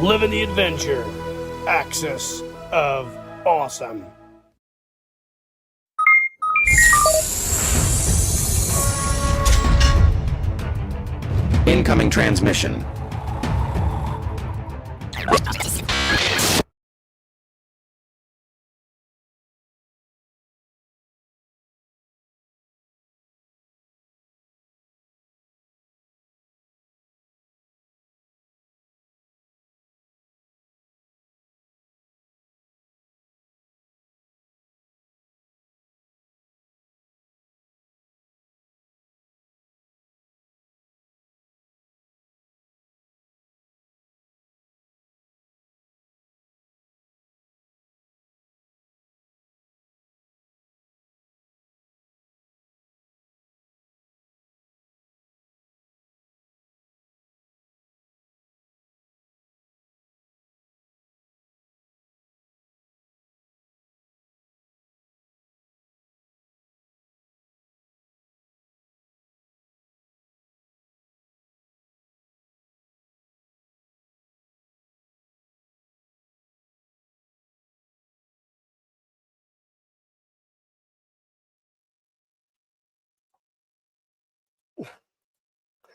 living the adventure. Axis of Awesome. Incoming transmission.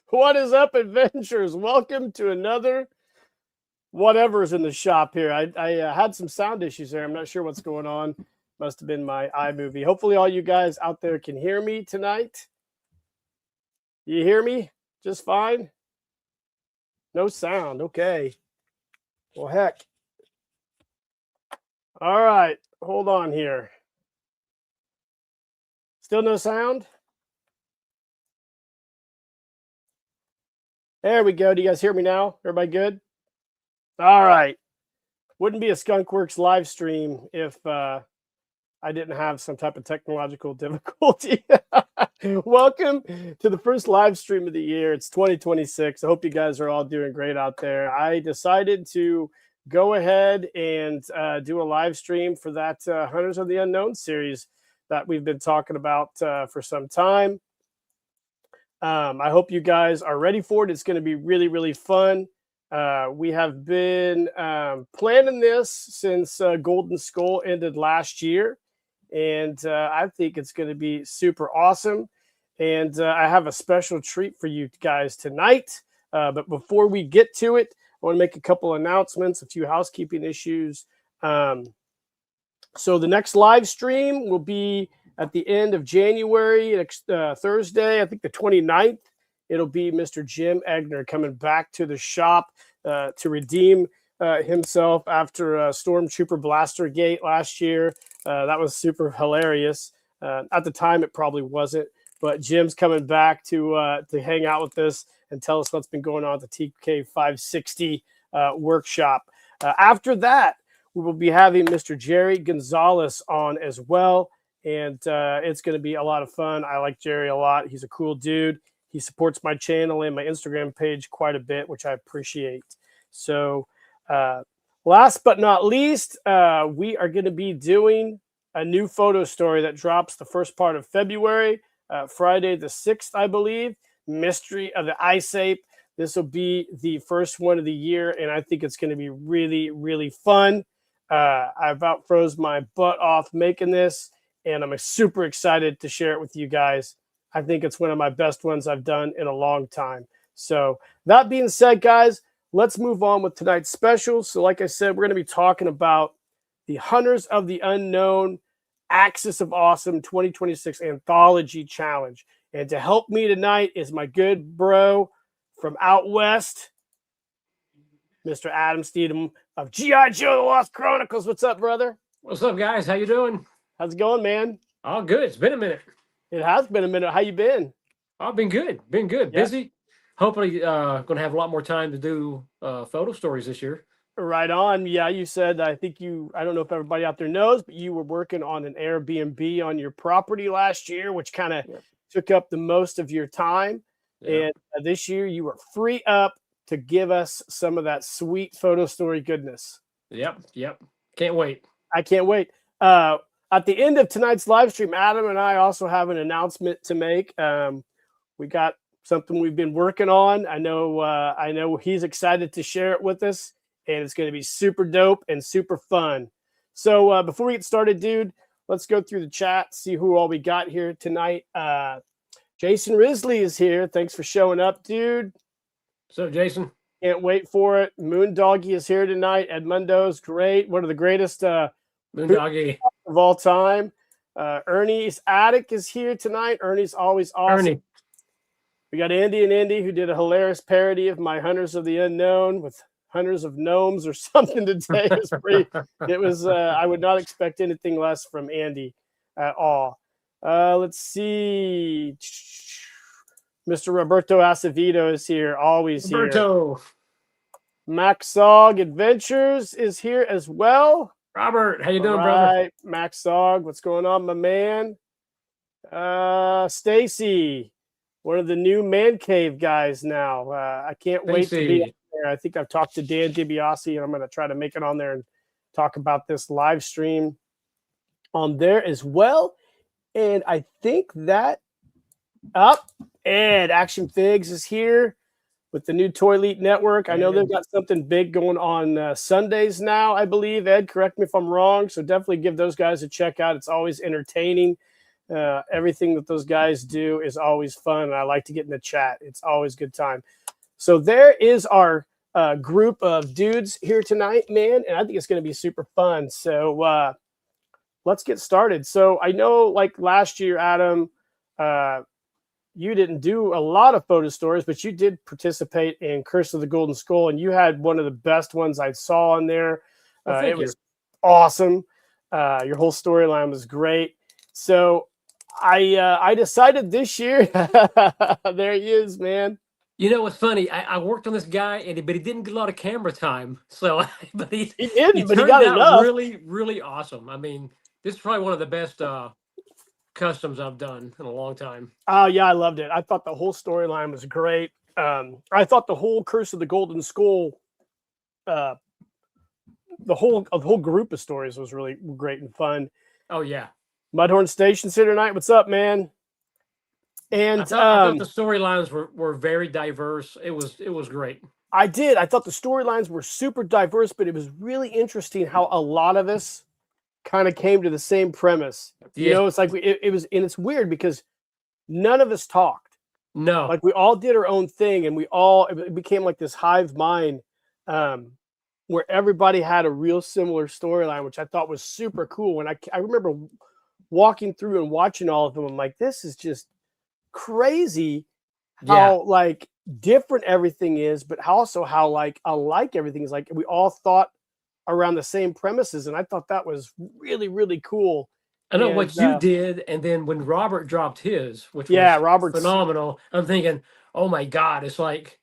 What is up, adventurers? Welcome to another whatever's in the shop here. I had some sound issues there. I'm not sure what's going on. Must have been my iMovie. Hopefully all you guys out there can hear me tonight. You hear me just fine? No sound. Okay. Well, heck. All right. Hold on here. Still no sound? There we go. Do you guys hear me now? Everybody good? All right. Wouldn't be a Skunkworks live stream if I didn't have some type of technological difficulty. Welcome to the first live stream of the year. It's 2026. I hope you guys are all doing great out there. I decided to go ahead and do a live stream for that Hunters of the Unknown series that we've been talking about for some time. I hope you guys are ready for it. It's going to be really, really fun. We have been planning this since Golden Skull ended last year. And I think it's going to be super awesome. And I have a special treat for you guys tonight. But before we get to it, I want to make a couple announcements, a few housekeeping issues. So the next live stream will be at the end of January, next Thursday, I think the 29th. It'll be Mr. Jim Egner coming back to the shop to redeem himself after Stormtrooper Blastergate last year. That was super hilarious. At the time, it probably wasn't, but Jim's coming back to hang out with us and tell us what's been going on at the TK 560 workshop. After that, we will be having Mr. Jerry Gonzalez on as well, and it's going to be a lot of fun. I like Jerry a lot. He's a cool dude. He supports my channel and my Instagram page quite a bit, which I appreciate. So last but not least, we are going to be doing a new photo story that drops the first part of February, Friday the 6th, I believe, Mystery of the Ice Ape. This will be the first one of the year, and I think it's going to be really, really fun. I about froze my butt off making this, and I'm super excited to share it with you guys. I think it's one of my best ones I've done in a long time. So that being said, guys, let's move on with tonight's special. So like I said, we're going to be talking about the Hunters of the Unknown Axis of Awesome 2026 Anthology Challenge. And to help me tonight is my good bro from out west, Mr. Adam Steedham of G.I. Joe The Lost Chronicles. What's up, brother? What's up, guys? How you doing? How's it going, man? Oh, good. It's been a minute. It has been a minute. How you been? I've been good. Been good. Yeah. Busy. Hopefully going to have a lot more time to do photo stories this year. Right on. Yeah, you said, I don't know if everybody out there knows, but you were working on an Airbnb on your property last year, which kind of took up the most of your time. Yeah. And this year you were free up to give us some of that sweet photo story goodness. Yep. Can't wait. I can't wait. At the end of tonight's live stream, Adam and I also have an announcement to make. We got something we've been working on. I know he's excited to share it with us. and it's going to be super dope and super fun. So before we get started, dude, let's go through the chat, see who all we got here tonight. Jason Risley is here. Thanks for showing up, dude. So, Jason. Can't wait for it. Moondoggy is here tonight. Edmundo's great. One of the greatest Moondoggy of all time. Ernie's Attic is here tonight. Ernie's always awesome. Ernie. We got Andy and Indy, who did a hilarious parody of my Hunters of the Unknown with Hunters of Gnomes or something today. It was I would not expect anything less from Andy at all. Let's see. Mr. Roberto Acevedo is here, always Roberto. here. Max Sog Adventures is here as well. Robert, how you doing, all brother? Right, Max Sog, what's going on, my man? Stacy, one of the new Man Cave guys now. I can't wait to be there. I think I've talked to Dan DiBiase, and I'm going to try to make it on there and talk about this live stream on there as well. And I think that Ed Action Figs is here with the new Toy Elite Network. I know they've got something big going on Sundays now, I believe. Ed, correct me if I'm wrong. So definitely give those guys a check out. It's always entertaining. Everything that those guys do is always fun. And I like to get in the chat. It's always a good time. So there is our group of dudes here tonight, man. And I think it's going to be super fun. So let's get started. So I know like last year, Adam, you didn't do a lot of photo stories, but you did participate in Curse of the Golden Skull, and you had one of the best ones I saw on there. It was awesome. Your whole storyline was great. So I decided this year, there he is, man. You know what's funny? I worked on this guy, but he didn't get a lot of camera time. So, but he didn't, but he turned got out enough. really, really awesome. I mean, this is probably one of the best customs I've done in a long time. Oh yeah, I loved it. I thought the whole storyline was great. I thought the whole Curse of the Golden Skull, the whole group of stories was really great and fun. Oh yeah, Mudhorn Station's here tonight. What's up, man? And I thought the storylines were very diverse. It was great. I thought the storylines were super diverse, but it was really interesting how a lot of us kind of came to the same premise. You know, it's like it was, and it's weird because none of us talked. No, like we all did our own thing, and it became like this hive mind, where everybody had a real similar storyline, which I thought was super cool. And I remember walking through and watching all of them. I'm like, this is just crazy how like different everything is, but also how like alike everything is. Like we all thought around the same premises, and I thought that was really, really cool. I know what you did, and then when Robert dropped his, which was Robert's phenomenal, I'm thinking, oh my God, it's like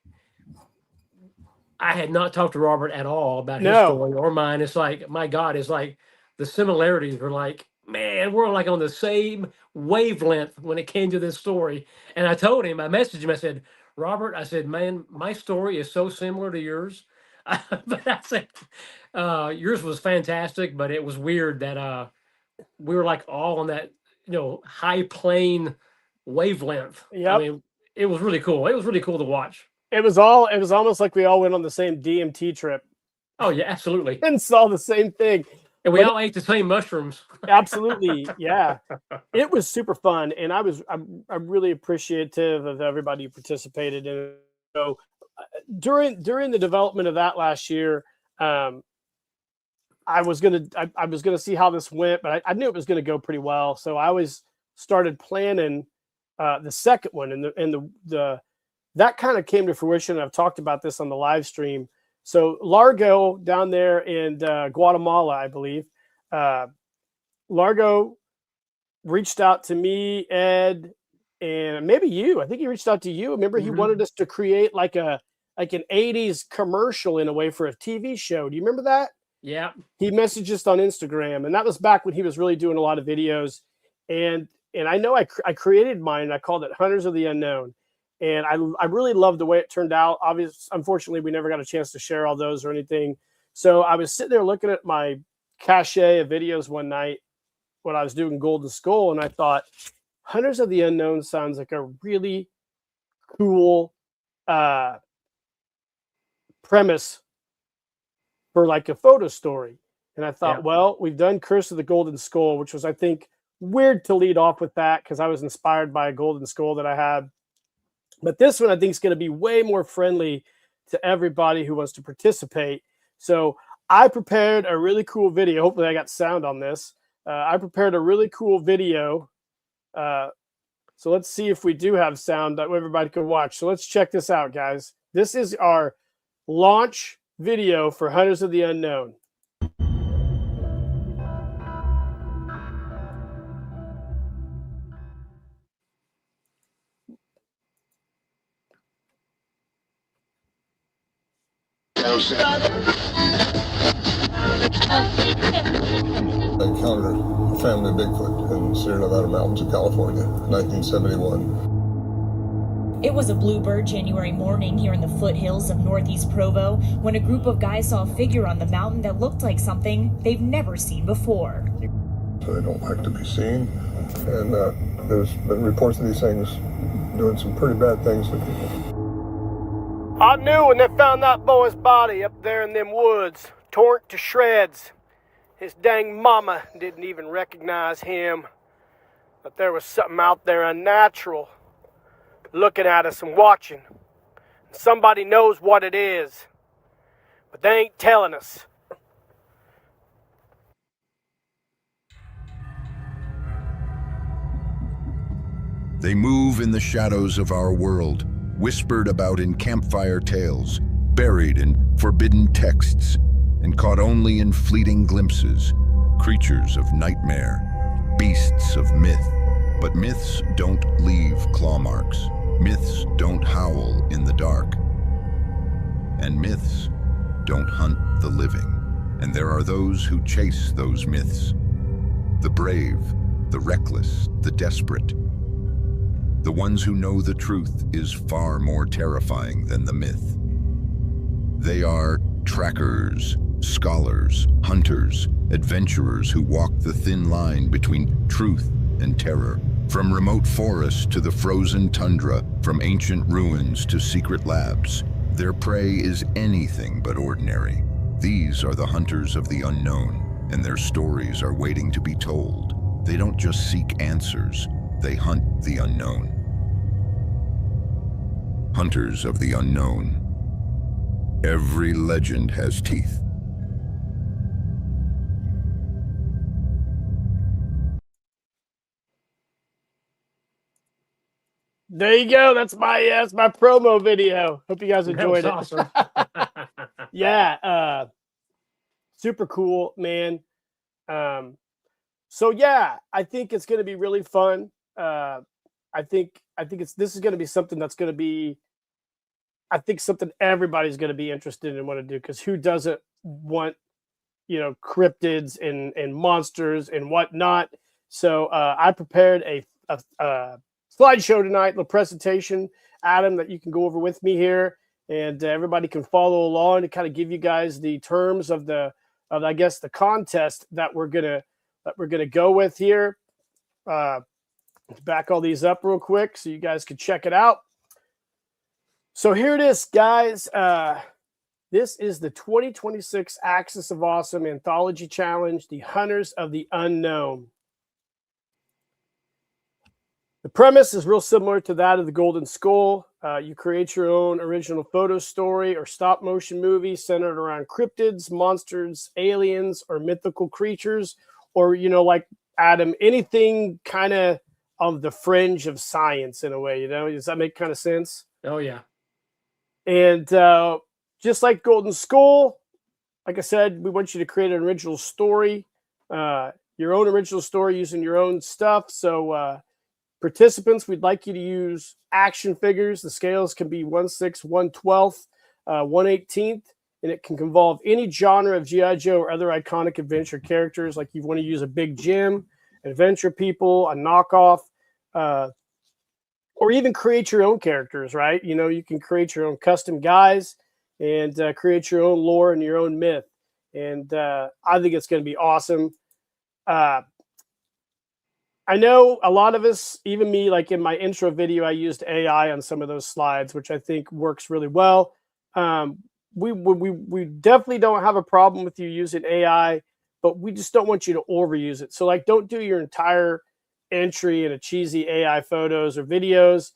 I had not talked to Robert at all about his story or mine. It's like, my God, it's like the similarities were like, man, we're like on the same wavelength when it came to this story. And I told him, I messaged him, I said, Robert, I said, man, my story is so similar to yours. But I said, yours was fantastic, but it was weird that we were like all on that, high plane wavelength. I mean, it was really cool. It was really cool to watch. It was almost like we all went on the same DMT trip. Oh yeah, absolutely. And saw the same thing. And we all ate the same mushrooms. Absolutely. Yeah. It was super fun. And I'm really appreciative of everybody who participated in it. So during the development of that last year, I was gonna see how this went, but I knew it was gonna go pretty well. So I always started planning the second one, and the that kind of came to fruition. I've talked about this on the live stream. So Largo down there in Guatemala, I believe, Largo reached out to me, Ed, and maybe you. I think he reached out to you. Remember, he wanted us to create like an 80s commercial in a way for a TV show. Do you remember that? Yeah. He messaged us on Instagram, and that was back when he was really doing a lot of videos. And I know I created mine. I called it Hunters of the Unknown. And I really loved the way it turned out. Obviously, unfortunately, we never got a chance to share all those or anything. So I was sitting there looking at my cache of videos one night when I was doing Golden Skull, and I thought, Hunters of the Unknown sounds like a really cool premise for like a photo story. And I thought, Yeah. well, we've done Curse of the Golden Skull, which was, I think, weird to lead off with that because I was inspired by a golden skull that I had. But this one, I think, is going to be way more friendly to everybody who wants to participate. So I prepared a really cool video. Hopefully I got sound on this. I prepared a really cool video. So let's see if we do have sound that everybody can watch. So let's check this out, guys. This is our launch video for Hunters of the Unknown. I encountered a family of Bigfoot in Sierra Nevada mountains of California, 1971. It was a bluebird January morning here in the foothills of northeast Provo when a group of guys saw a figure on the mountain that looked like something they've never seen before. So they don't like to be seen, and there's been reports of these things doing some pretty bad things to people. I knew when they found that boy's body up there in them woods, torn to shreds. His dang mama didn't even recognize him. But there was something out there unnatural looking at us and watching. Somebody knows what it is, but they ain't telling us. They move in the shadows of our world, whispered about in campfire tales, buried in forbidden texts, and caught only in fleeting glimpses. Creatures of nightmare, beasts of myth. But myths don't leave claw marks. Myths don't howl in the dark. And myths don't hunt the living. And there are those who chase those myths. The brave, the reckless, the desperate. The ones who know the truth is far more terrifying than the myth. They are trackers, scholars, hunters, adventurers who walk the thin line between truth and terror. From remote forests to the frozen tundra, from ancient ruins to secret labs, their prey is anything but ordinary. These are the hunters of the unknown, and their stories are waiting to be told. They don't just seek answers, they hunt the unknown. Hunters of the unknown. Every legend has teeth. There you go. That's my promo video. Hope you guys enjoyed it. Awesome. Yeah, super cool, man. So yeah, I think it's going to be really fun. I think this is going to be something that's going to be, I think, something everybody's going to be interested in and want to do, because who doesn't want, cryptids and monsters and whatnot. So I prepared a slideshow tonight, little presentation, Adam, that you can go over with me here, and everybody can follow along to kind of give you guys the terms of I guess the contest that we're gonna go with here. Let's back all these up real quick so you guys can check it out. So here it is, guys. This is the 2026 Axis of Awesome Anthology Challenge, the Hunters of the Unknown. The premise is real similar to that of the Golden Skull. You create your own original photo story or stop motion movie centered around cryptids, monsters, aliens, or mythical creatures, or, like Adam, anything kind of on the fringe of science in a way, Does that make kind of sense? Oh, yeah. And just like Golden Skull, like I said, we want you to create an original story, your own original story using your own stuff. So participants, we'd like you to use action figures. The scales can be 1/6, 1/12, 1/18, and it can involve any genre of G.I. Joe or other iconic adventure characters. Like you want to use a Big Jim, Adventure People, a knockoff, or even create your own characters, right? You can create your own custom guys and create your own lore and your own myth. And I think it's going to be awesome. I know a lot of us, even me, like in my intro video, I used AI on some of those slides, which I think works really well. we definitely don't have a problem with you using AI, but we just don't want you to overuse it. So like, don't do your entire entry in a cheesy AI photos or videos.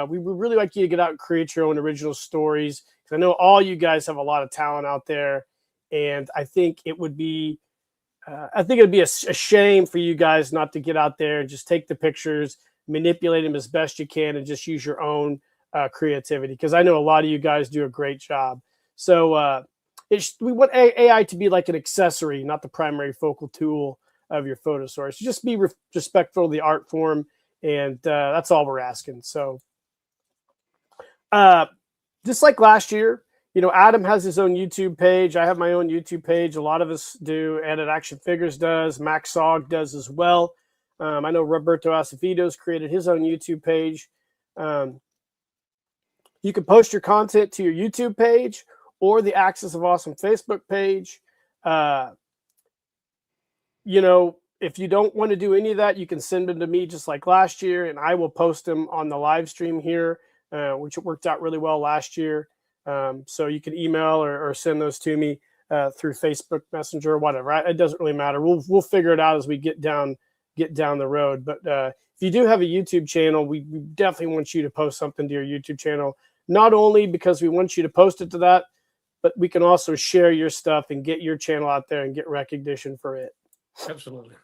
We would really like you to get out and create your own original stories, because I know all you guys have a lot of talent out there, and I think it would be a shame for you guys not to get out there and just take the pictures, manipulate them as best you can, and just use your own creativity, because I know a lot of you guys do a great job. So we want AI to be like an accessory, not the primary focal tool of your photo source. Just be respectful of the art form, and that's all we're asking. So just like last year, Adam has his own YouTube page. I have my own YouTube page. A lot of us do. Edit Action Figures does. Max Sog does as well. I know Roberto Acevedo's created his own YouTube page. You can post your content to your YouTube page or the Axis of Awesome Facebook page. If you don't want to do any of that, you can send them to me just like last year, and I will post them on the live stream here, which worked out really well last year. So you can email or send those to me through Facebook Messenger or whatever. It doesn't really matter. We'll figure it out as we get down the road. But if you do have a YouTube channel, we definitely want you to post something to your YouTube channel. Not only because we want you to post it to that, but we can also share your stuff and get your channel out there and get recognition for it. Absolutely.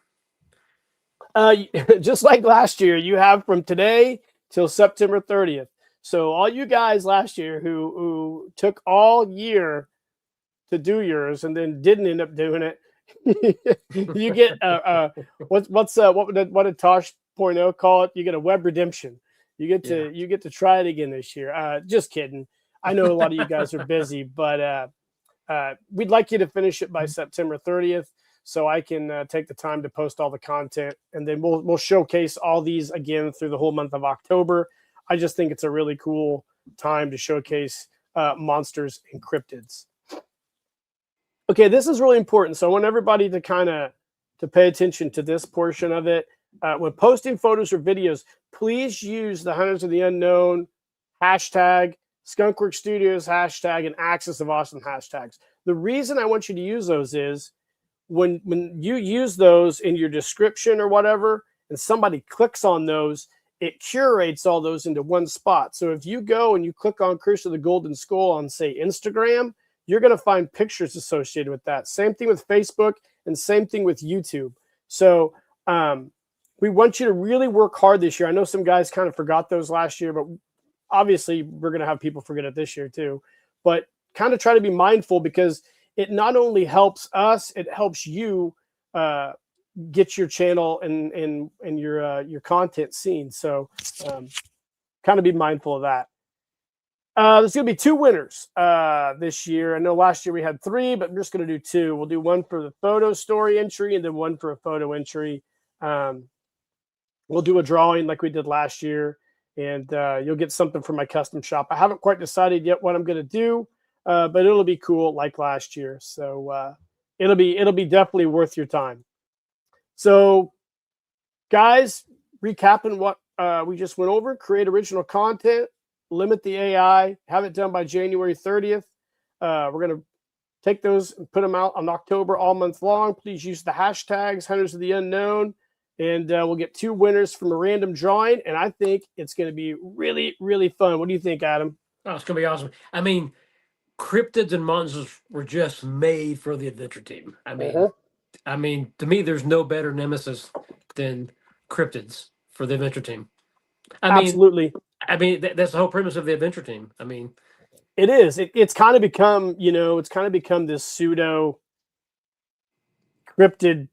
Just like last year, you have from today till September 30th. So all you guys last year who took all year to do yours and then didn't end up doing it, you get what did Tosh .0 call it? You get a web redemption. You get to try it again this year. Just kidding. I know a lot of you guys are busy, but we'd like you to finish it by September 30th, so I can take the time to post all the content, and then we'll showcase all these again through the whole month of October. I just think it's a really cool time to showcase monsters and cryptids. Okay, this is really important. So I want everybody to pay attention to this portion of it. When posting photos or videos, please use the Hunters of the Unknown hashtag, Skunkworks Studios hashtag, and Axis of Awesome hashtags. The reason I want you to use those is when you use those in your description or whatever, and somebody clicks on those, it curates all those into one spot. So if you go and you click on Curse of the Golden Skull on, say, Instagram, you're going to find pictures associated with that. Same thing with Facebook, and same thing with YouTube. So we want you to really work hard this year. I know some guys kind of forgot those last year, but obviously we're going to have people forget it this year too. But kind of try to be mindful, because it not only helps us, it helps you get your channel and your content seen. So kind of be mindful of that. There's going to be 2 winners this year. I know last year we had 3, but I'm just going to do 2. We'll do one for the photo story entry and then one for a photo entry. We'll do a drawing like we did last year, and you'll get something from my custom shop. I haven't quite decided yet what I'm going to do, but it'll be cool like last year. So it'll be definitely worth your time. So guys, recapping what we just went over: create original content, limit the AI, have it done by January 30th. We're going to take those and put them out on October all month long. Please use the hashtags Hunters of the Unknown, and we'll get 2 winners from a random drawing. And I think it's going to be really, really fun. What do you think, Adam? Oh, it's going to be awesome. I mean, cryptids and monsters were just made for the adventure team. I mean, to me, there's no better nemesis than cryptids for the adventure team. Absolutely. That's the whole premise of the adventure team. I mean, it is. It's kind of become, this pseudo cryptid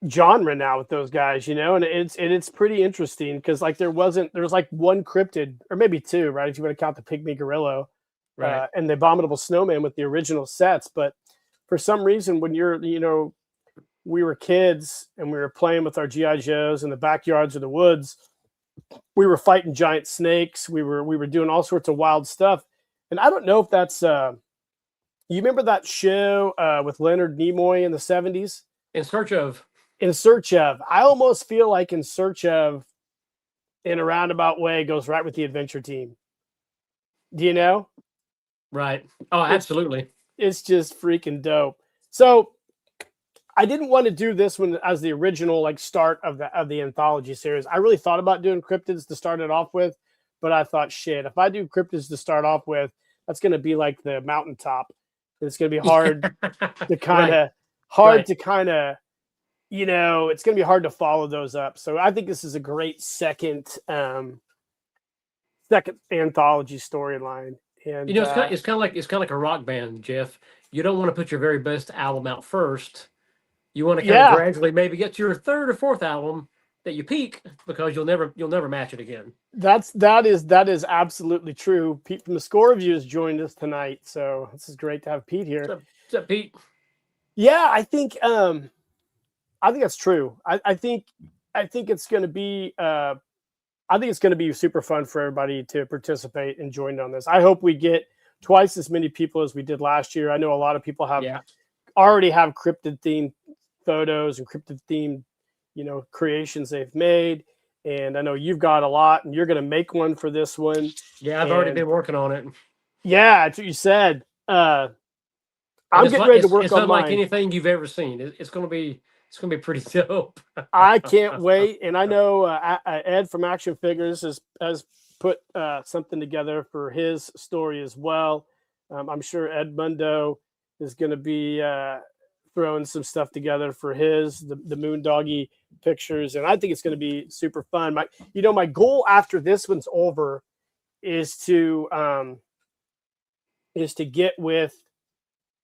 genre now with those guys, and it's pretty interesting, because like there was like 1 cryptid, or maybe 2, right? If you want to count the pygmy gorilla, right, and the abominable snowman with the original sets. But for some reason, when we were kids and we were playing with our G.I. Joes in the backyards or the woods, we were fighting giant snakes. We were doing all sorts of wild stuff. And I don't know if that's you remember that show with Leonard Nimoy in the 70s? In Search Of. I almost feel like In Search Of, in a roundabout way, goes right with the adventure team. Do you know? Right. Oh, It's absolutely. it's just freaking dope. So I didn't want to do this one as the original like start of the anthology series. I really thought about doing cryptids to start it off with, but I thought, shit, if I do cryptids to start off with, that's going to be like the mountaintop. It's going to be hard to kind Right. of Right. it's going to be hard to follow those up. So I think this is a great second anthology storyline. And it's kind of like a rock band, Jeff. You don't want to put your very best album out first. You want to kind of yeah, gradually maybe get to your third or fourth album that you peak, because you'll never match it again. that is absolutely true. Pete from the Score Review has joined us tonight, so this is great to have Pete here. What's up, Pete? Yeah, I think that's true. I think it's going to be I think it's going to be super fun for everybody to participate and join on this. I hope we get twice as many people as we did last year. I know a lot of people already have cryptid themed photos and cryptid themed, creations they've made. And I know you've got a lot, and you're going to make one for this one. Yeah, I've already been working on it. Yeah, that's what you said. I'm And getting ready to work it's on unlike mine. anything you've ever seen. It's gonna be pretty dope. I can't wait. And I know Ed from Action Figures has put something together for his story as well. I'm sure Edmundo is going to be throwing some stuff together for the Moondoggy pictures, and I think it's going to be super fun. My goal after this one's over is to get with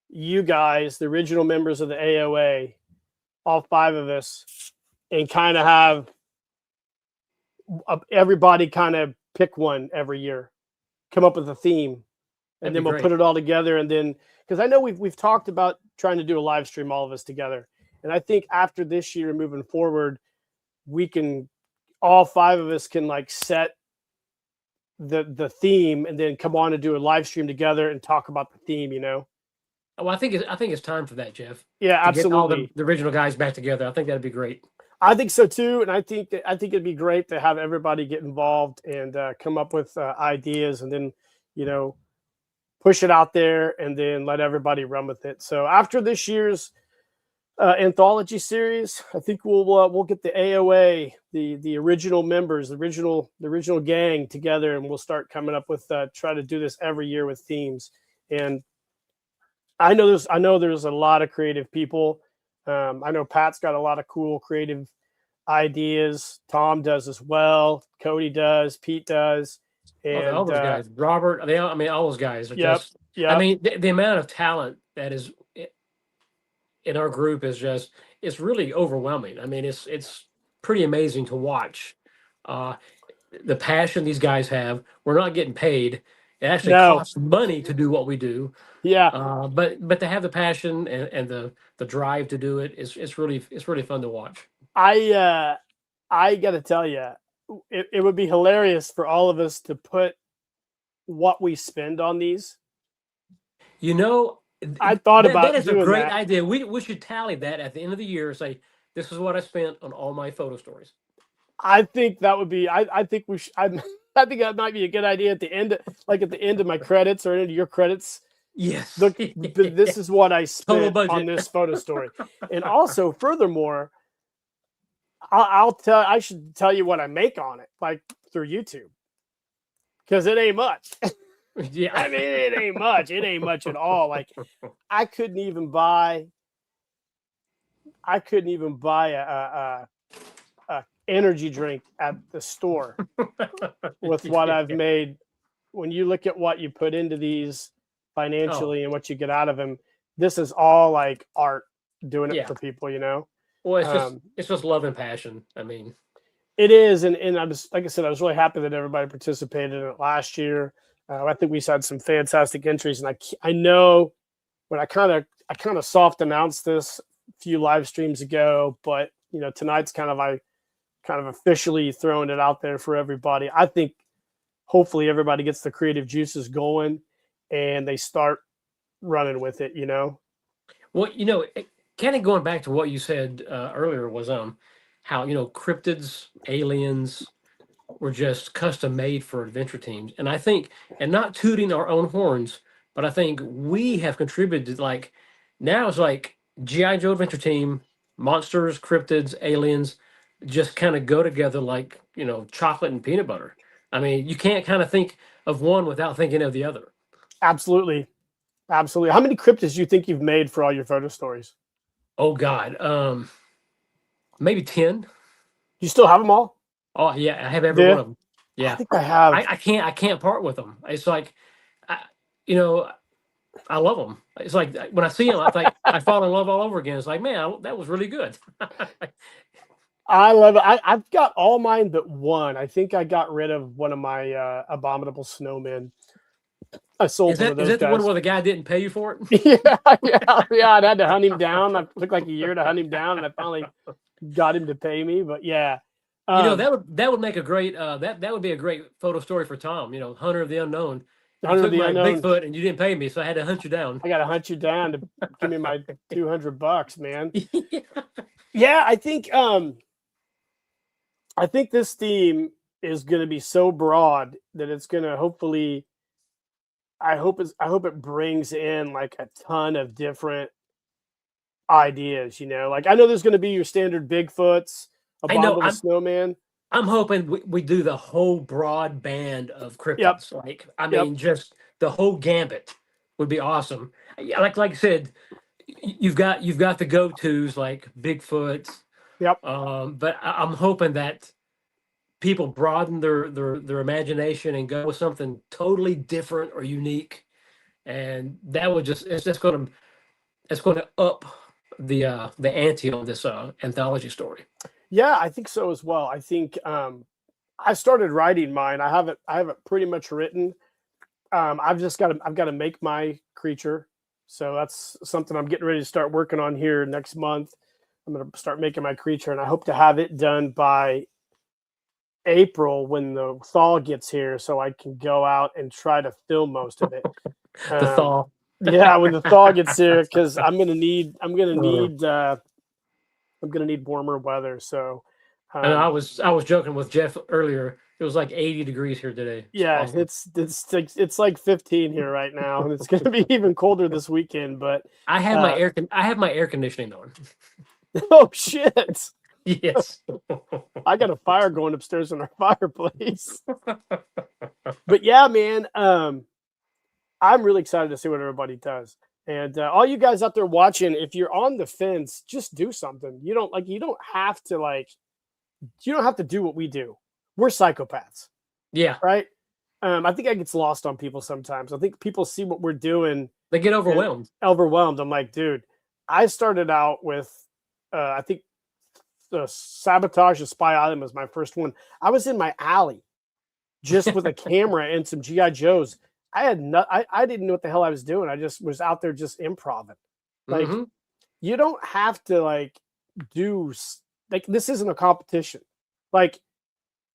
you guys, the original members of the AOA, all 5 of us, and kind of have everybody kind of pick one every year, come up with a theme, and then we'll put it all together. And then, because I know we've talked about trying to do a live stream, all of us together. And I think after this year, moving forward, all 5 of us can like set the theme and then come on and do a live stream together and talk about the theme, Well, I think it's time for that, Jeff. Yeah, To get all absolutely. the original guys back together. I think that'd be great. I think so too, and I think it'd be great to have everybody get involved and come up with ideas, and then push it out there, and then let everybody run with it. So after this year's anthology series, I think we'll get the AOA, the original members, the original gang together, and we'll start coming up with try to do this every year with themes. And I know there's a lot of creative people. I know Pat's got a lot of cool creative ideas. Tom does as well. Cody does. Pete does. And all those guys, Robert, all those guys are just. Yeah. I mean, the amount of talent that is in our group it's really overwhelming. I mean, it's pretty amazing to watch. The passion these guys have. We're not getting paid. It actually costs money to do what we do. Yeah. But to have the passion and the drive to do it, it's really fun to watch. I got to tell you, it would be hilarious for all of us to put what we spend on these. I thought about that is a doing great that. idea. We should tally that at the end of the year. Say, this is what I spent on all my photo stories. I think that would be. I think we should. I think that might be a good idea at the end, at the end of my credits or into your credits. Yes. Look, this is what I spent on this photo story, and also, furthermore, I should tell you what I make on it, like through YouTube, because it ain't much. Yeah, I mean, it ain't much. It ain't much at all. Like, I couldn't even buy a energy drink at the store with what I've made. When you look at what you put into these financially and what you get out of them, this is all like art, doing it for people, Well, it's just love and passion. I mean, it is, and I was, like I said, I was really happy that everybody participated in it last year. I think we had some fantastic entries, and I know when I kind of soft announced this a few live streams ago, but tonight's kind of officially throwing it out there for everybody. I think hopefully everybody gets the creative juices going and they start running with it. Well, kind of going back to what you said earlier was how cryptids, aliens were just custom made for adventure teams, and I think, and not tooting our own horns, but I think we have contributed. Like now, it's like GI Joe Adventure Team, monsters, cryptids, aliens, just kind of go together like chocolate and peanut butter. I mean, you can't kind of think of one without thinking of the other. Absolutely. Absolutely. How many cryptids do you think you've made for all your photo stories? Oh God, maybe 10. You still have them all? Oh yeah, I have every Yeah. one of them. I Yeah, think I have. I can't part with them. It's like, I, you know, I love them. It's like when I see them, I think I fall in love all over again. It's like, man, that was really good. I love it. I've got all mine but one. I think I got rid of one of my abominable snowmen. I sold Is one of that those the one guys. where the guy didn't pay you for it? Yeah. I had to hunt him down. I took like a year to hunt him down, and I finally got him to pay me. But yeah, That would make a great that would be a great photo story for Tom. Hunter of the Unknown. You Hunter of took the my Unknown. Bigfoot and you didn't pay me, so I had to hunt you down. I got to hunt you down to give me my $200, man. Yeah, I think this theme is going to be so broad that it's going to hopefully. I hope it brings in like a ton of different ideas. Like I know there's going to be your standard Bigfoots, I know. abominable snowman. I'm hoping we do the whole broad band of Yep. cryptids. Like, I Yep. mean, just the whole gambit would be awesome. Yeah, like I said, you've got the go-tos like Bigfoot. Yep. But I'm hoping that people broaden their imagination and go with something totally different or unique, and that would it's going to up the ante on this anthology story. Yeah, I think so as well. I think I started writing mine. I have it pretty much written. I've got to make my creature. So that's something I'm getting ready to start working on here next month. I'm going to start making my creature, and I hope to have it done by April when the thaw gets here, so I can go out and try to film most of it. The thaw. Yeah, when the thaw gets here, because I'm gonna need warmer weather. So, and I was joking with Jeff earlier. It was like 80 degrees here today. Yeah, awesome. It's like 15 here right now, and it's gonna be even colder this weekend. But I have my air conditioning on. Oh shit! Yes, I got a fire going upstairs in our fireplace. But yeah, man, I'm really excited to see what everybody does. And all you guys out there watching, if you're on the fence, just do something. You don't have to do what we do. We're psychopaths. Yeah. Right. I think that gets lost on people sometimes. I think people see what we're doing. They get overwhelmed. I'm like, dude, I started out with, I think the Sabotage of Spy Island was my first one. I was in my alley just with a camera and some G.I. Joes. I didn't know what the hell I was doing. I just was out there just improvising. Like, you don't have to do this isn't a competition. Like,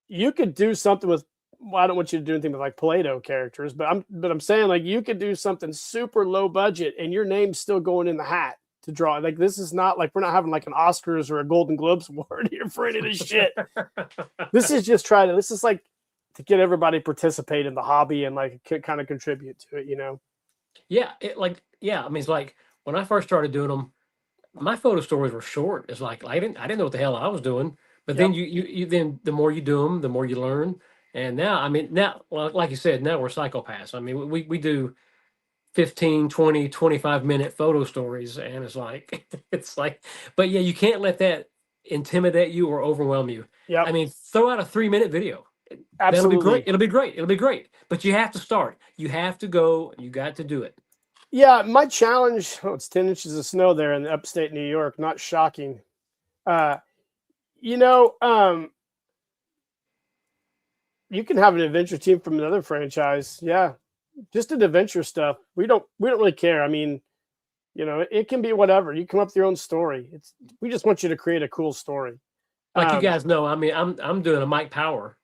you could do something with. Well, I don't want you to do anything with like Play-Doh characters, but I'm saying like you could do something super low budget and your name's still going in the hat to draw. Like, this is not like we're not having like an Oscars or a Golden Globes award here for any of this shit. This is just this is like to get everybody participate in the hobby and like kind of contribute to it, Yeah, I mean, it's like when I first started doing them, my photo stories were short. It's like I didn't know what the hell I was doing. But then you then the more you do them, the more you learn. And now, I mean, like you said, now we're psychopaths. I mean, we do 15, 20, 25-minute photo stories, and it's like, but yeah, you can't let that intimidate you or overwhelm you. Yeah. I mean, throw out a 3-minute video. Absolutely. That'll be great. It'll be great. But you have to start. You have to go. You got to do it. Yeah, my challenge. Oh, it's 10 inches of snow there in upstate New York. Not shocking. You can have an adventure team from another franchise. Yeah, just an adventure stuff. We don't really care. I mean, it can be whatever. You come up with your own story. We just want you to create a cool story. Like you guys know, I mean, I'm doing a Mike Power.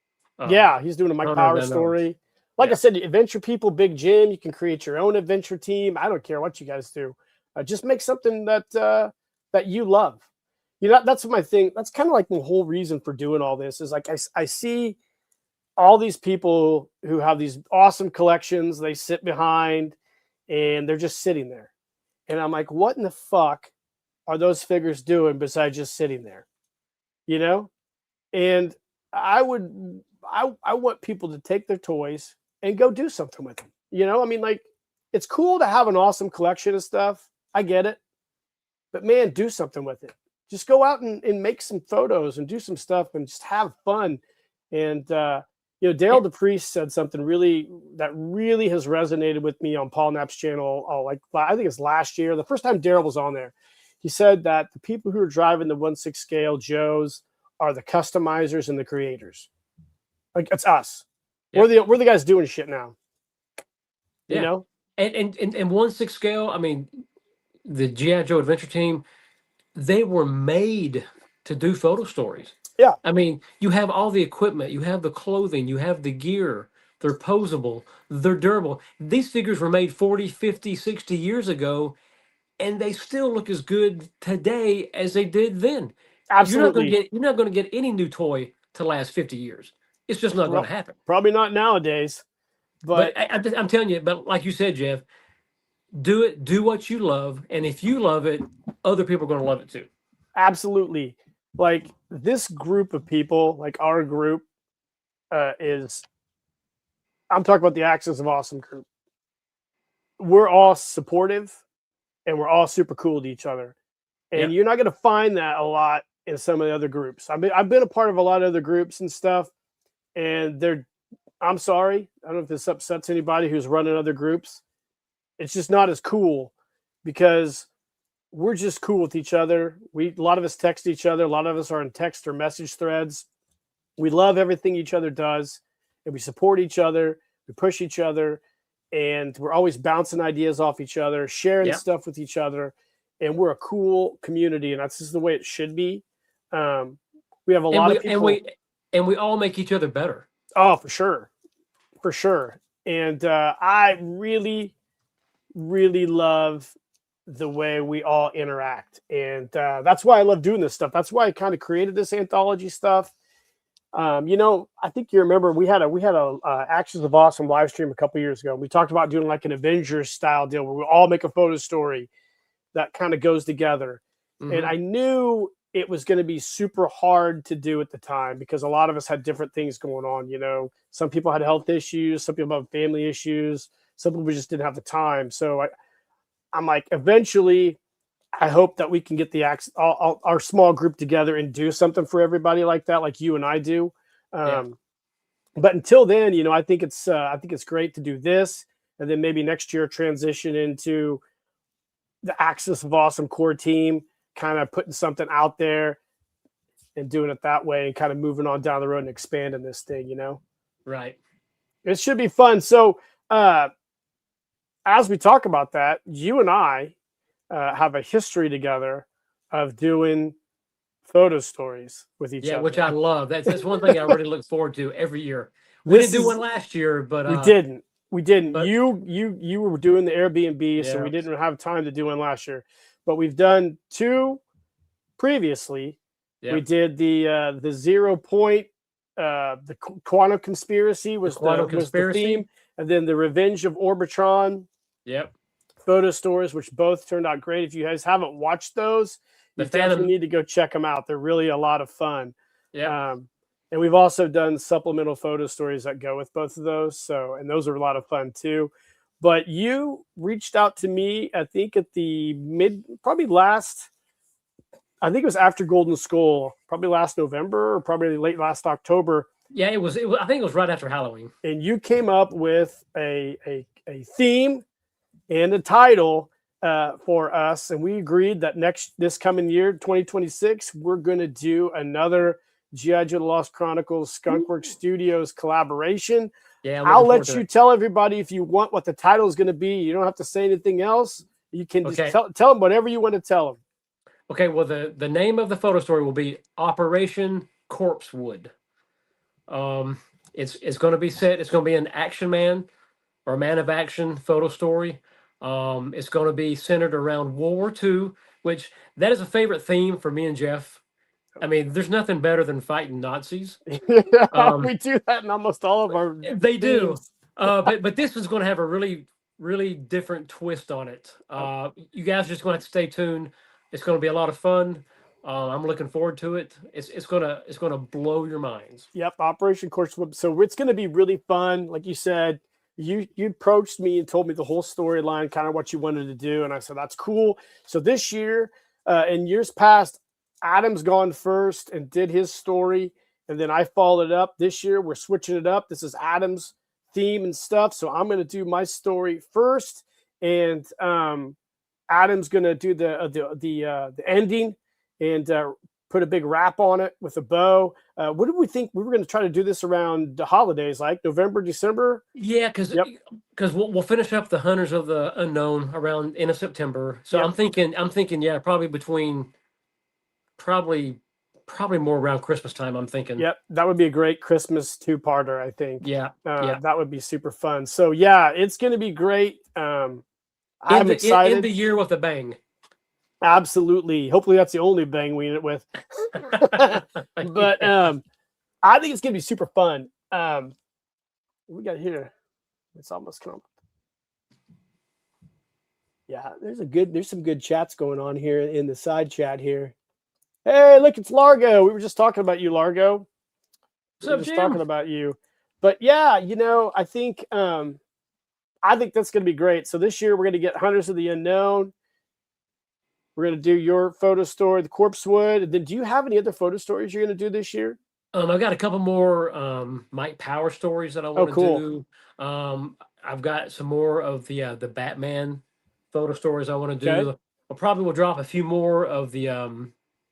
Yeah, he's doing a Mike Power story. Like I said, adventure people, Big Jim. You can create your own adventure team. I don't care what you guys do. Just make something that you love. That's my thing. That's kind of like the whole reason for doing all this is like I see all these people who have these awesome collections they sit behind, and they're just sitting there. And I'm like, what in the fuck are those figures doing besides just sitting there? You know? And I want people to take their toys and go do something with them. You know, I mean, like, it's cool to have an awesome collection of stuff. I get it. But man, do something with it. Just go out and make some photos and do some stuff and just have fun. And you know, Dale DePriest said something that really has resonated with me on Paul Knapp's channel. Like, I think it's last year, the first time Daryl was on there. He said that the people who are driving the 1/6 scale Joes are the customizers and the creators. Like, it's us. Yep. We're the guys doing shit now. You know? And 1/6 scale, I mean, the G.I. Joe Adventure Team, they were made to do photo stories. Yeah. I mean, you have all the equipment, you have the clothing, you have the gear. They're posable, they're durable. These figures were made 40, 50, 60 years ago, and they still look as good today as they did then. Absolutely. You're not going to get any new toy to last 50 years. It's just not going to happen. Probably not nowadays. But I'm telling you, but like you said, Jeff, do what you love, and if you love it, other people are going to love it too. Absolutely. Like, this group of people, like our group, I'm talking about the Axis of Awesome group. We're all supportive and we're all super cool to each other. And you're not going to find that a lot in some of the other groups. I've been a part of a lot of other groups and stuff, and I'm sorry, I don't know if this upsets anybody who's running other groups. It's just not as cool because we're just cool with each other. A lot of us text each other. A lot of us are in text or message threads. We love everything each other does, and we support each other. We push each other, and we're always bouncing ideas off each other, sharing stuff with each other. And we're a cool community, and that's just the way it should be. We have a lot of people, and we all make each other better. Oh, for sure. And I really, really love the way we all interact, and that's why I love doing this stuff. That's why I kind of created this anthology stuff. You know, I think you remember we had a Actions of Awesome live stream a couple years ago. We talked about doing like an Avengers style deal where we all make a photo story that kind of goes together. Mm-hmm. And I knew it was going to be super hard to do at the time because a lot of us had different things going on. You know, some people had health issues, some people had family issues, some people just didn't have the time. So I'm like, eventually, I hope that we can get our small group together and do something for everybody like that, like you and I do. But until then, you know, I think it's great to do this, and then maybe next year transition into the Axis of Awesome core team, kind of putting something out there and doing it that way, and kind of moving on down the road and expanding this thing. You know, right? It should be fun. So, as we talk about that, you and I have a history together of doing photo stories with each other. Yeah, which I love. That's one thing I really look forward to every year. We didn't do one last year, but we didn't. But you were doing the Airbnb, so we didn't have time to do one last year. But we've done two previously. Yep. We did the 0 point, the quantum conspiracy was the theme, and then the Revenge of Orbitron. Yep. Photo stories, which both turned out great. If you guys haven't watched those, you definitely need to go check them out. They're really a lot of fun. Yeah. And we've also done supplemental photo stories that go with both of those. And those are a lot of fun too. But you reached out to me, I think at the I think it was after Golden Skull, probably last November or probably late last October. Yeah, it was. I think it was right after Halloween. And you came up with a theme and a title for us, and we agreed that this coming year, 2026, we're going to do another G.I. Joe: The Lost Chronicles Skunkworks Studios collaboration. Yeah, I'll let you tell everybody if you want what the title is going to be. You don't have to say anything else. You can just tell them whatever you want to tell them. Okay, well, the name of the photo story will be Operation Corpsewood. It's going to be set. It's going to be an action man or a man of action photo story. It's going to be centered around World War II, which that is a favorite theme for me and Jeff. I mean, there's nothing better than fighting Nazis. We do that in almost all of our. They do, but this is going to have a really really different twist on it. You guys are just going to have to stay tuned. It's going to be a lot of fun. I'm looking forward to it. It's gonna blow your minds. Yep, Operation Course Whip. So it's going to be really fun. Like you said, you approached me and told me the whole storyline, kind of what you wanted to do, and I said that's cool. So this year, in years past, Adam's gone first and did his story, and then I followed it up. This year, we're switching it up. This is Adam's theme and stuff, so I'm going to do my story first, and Adam's going to do the ending and put a big wrap on it with a bow. What did we think? We were going to try to do this around the holidays, like November, December. Yeah, because we'll finish up the Hunters of the Unknown around end of September. So Yep. I'm thinking, yeah, probably more around Christmas time. I'm thinking. Yep, that would be a great Christmas two-parter, I think. Yeah, that would be super fun. So yeah, it's going to be gret. I'm excited. End the year with a bang. Absolutely. Hopefully that's the only bang we end it with. But I think it's gonna be super fun. We got here. It's almost come. Yeah, there's some good chats going on here in the side chat here. Hey, look, it's Largo. We were just talking about you, Largo. What's up, Jim? Talking about you. But yeah, I think that's gonna be great. So this year we're gonna get Hunters of the Unknown. We're going to do your photo story, the Corpse Wood. And then do you have any other photo stories you're going to do this year? I've got a couple more Mike Power stories that I want to do. I've got some more of the Batman photo stories I want to do. Okay. I probably will drop a few more of the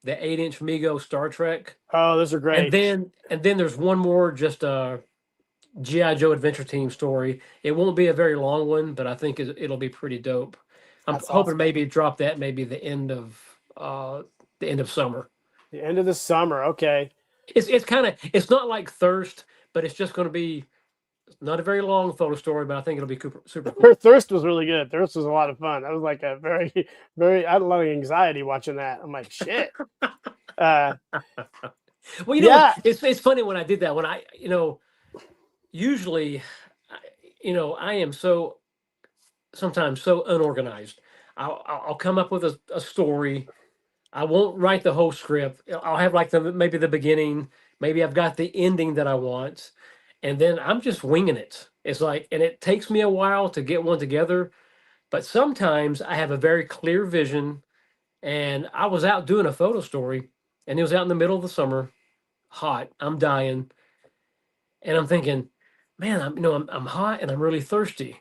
8-inch Mego Star Trek. Oh, those are great. And then there's one more just G.I. Joe Adventure Team story. It won't be a very long one, but I think it'll be pretty dope. I'm hoping maybe drop that maybe the end of summer. The end of the summer, okay. It's not like Thirst, but it's just going to be not a very long photo story, but I think it'll be super cool. Thirst was really good. Thirst was a lot of fun. That was like a very, very. I had a lot of anxiety watching that. I'm like, shit. Well, it's funny when I did that. When I usually, I am sometimes so unorganized. I'll come up with a story. I won't write the whole script. I'll have like maybe the beginning. Maybe I've got the ending that I want, and then I'm just winging it. It's like, and it takes me a while to get one together, but sometimes I have a very clear vision. And I was out doing a photo story, and it was out in the middle of the summer, hot. I'm dying, and I'm thinking, man, I'm hot and I'm really thirsty.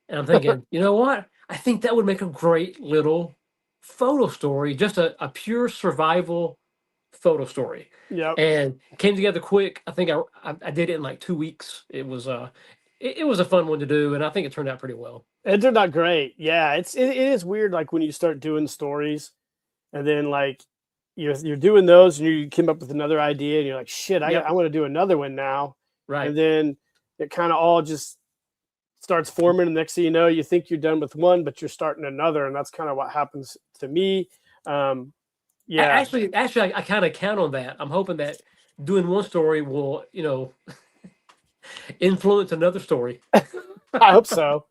And I'm thinking, you know what? I think that would make a great little photo story, just a pure survival photo story. Yeah. And came together quick. I think I did it in like 2 weeks. It was a fun one to do, and I think it turned out pretty well. It turned out great. Yeah, it is weird, like when you start doing stories, and then like you're doing those, and you came up with another idea, and you're like, shit, I want to do another one now. Right. And then it kind of all just starts forming, and next thing you know, you think you're done with one, but you're starting another, and that's kind of what happens to me. Yeah, actually, I kind of count on that. I'm hoping that doing one story will, influence another story. I hope so.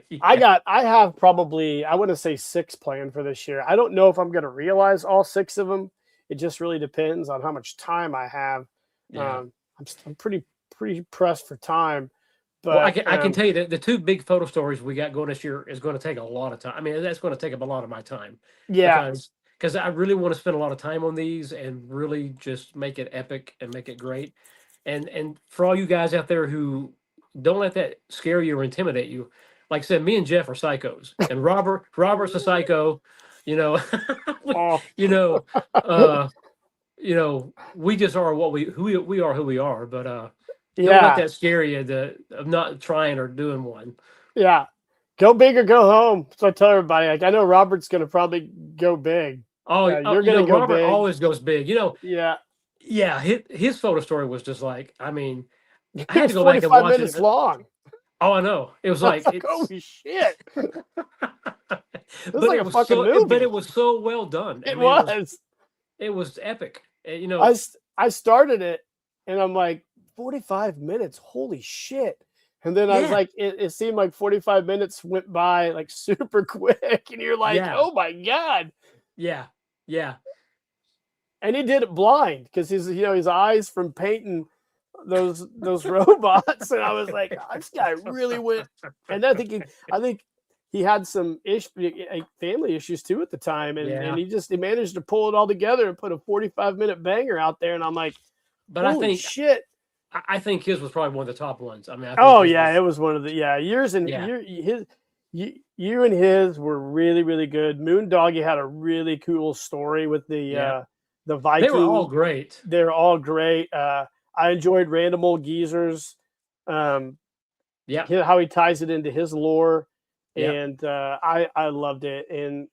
Yeah. I have probably, I want to say 6 planned for this year. I don't know if I'm going to realize all 6 of them. It just really depends on how much time I have. Yeah. I'm pretty pressed for time. But Well, I can tell you that the 2 big photo stories we got going this year is going to take a lot of time. I mean, that's going to take up a lot of my time. Yeah. Because I really want to spend a lot of time on these and really just make it epic and make it great. And for all you guys out there who don't let that scare you or intimidate you, like I said, me and Jeff are psychos, and Robert's a psycho. We just are who we are. But don't let that scare you of not trying or doing one. Yeah. Go big or go home. So I tell everybody, like, I know Robert's going to probably go big. Oh, you're going to go Robert big. always goes big. Yeah. Yeah. His photo story was just like, I mean, I It had was to go back and 45 watch minutes it. long. Oh, I know. It was like, holy shit. It was like a fucking movie. But it was so well done. It was. It was epic. I started it, and I'm like, 45 minutes. Holy shit. And then I was Yeah. like, it seemed like 45 minutes went by like super quick. And you're like, Yeah. oh my God. Yeah. Yeah. And he did it blind because his eyes from painting those robots. And I was like, oh, this guy really went. And I think he had some family issues too at the time. And Yeah. he managed to pull it all together and put a 45-minute banger out there. And I'm like, But holy shit. I think his was probably one of the top ones. I mean, I think Oh his yeah, was, it was one of the yours and Yeah. you and his were really really good. Moondoggy had a really cool story with the Viking. they were all great. They're all great. I enjoyed Random Old Geezers. Yeah. How he ties it into his lore, Yep. and I loved it. And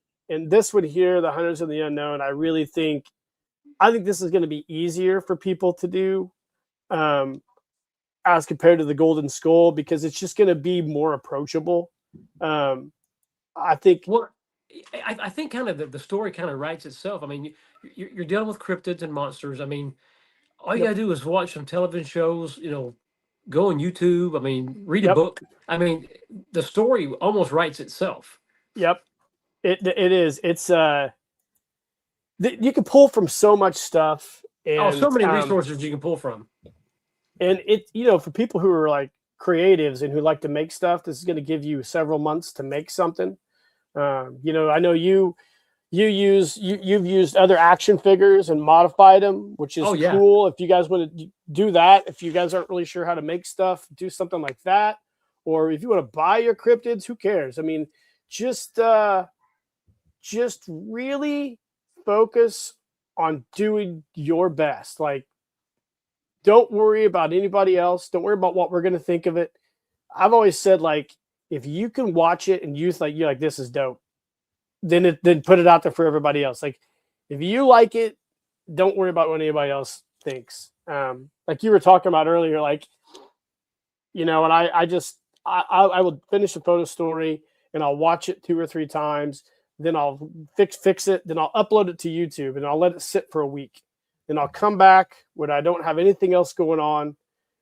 this one here, the Hunters of the Unknown, I think this is going to be easier for people to do. As compared to the Golden Skull, because it's just going to be more approachable. I think. Well, I think kind of the story kind of writes itself. I mean, you're dealing with cryptids and monsters. I mean, all you Yep. gotta do is watch some television shows. Go on YouTube. I mean, read a Yep. book. I mean, the story almost writes itself. Yep, it is. It's you can pull from so much stuff, and so many resources you can pull from. And it, for people who are like creatives and who like to make stuff, this is going to give you several months to make something. I know you've used other action figures and modified them, which is cool. If you guys want to do that, if you guys aren't really sure how to make stuff, do something like that. Or if you want to buy your cryptids, who cares? I mean, just really focus on doing your best. Like, don't worry about anybody else. Don't worry about what we're going to think of it. I've always said, like, if you can watch it and you're like, this is dope, then put it out there for everybody else. Like, if you like it, don't worry about what anybody else thinks. Like you were talking about earlier, like, and I will finish a photo story and I'll watch it 2 or 3 times. Then I'll fix it. Then I'll upload it to YouTube and I'll let it sit for a week. Then I'll come back when I don't have anything else going on,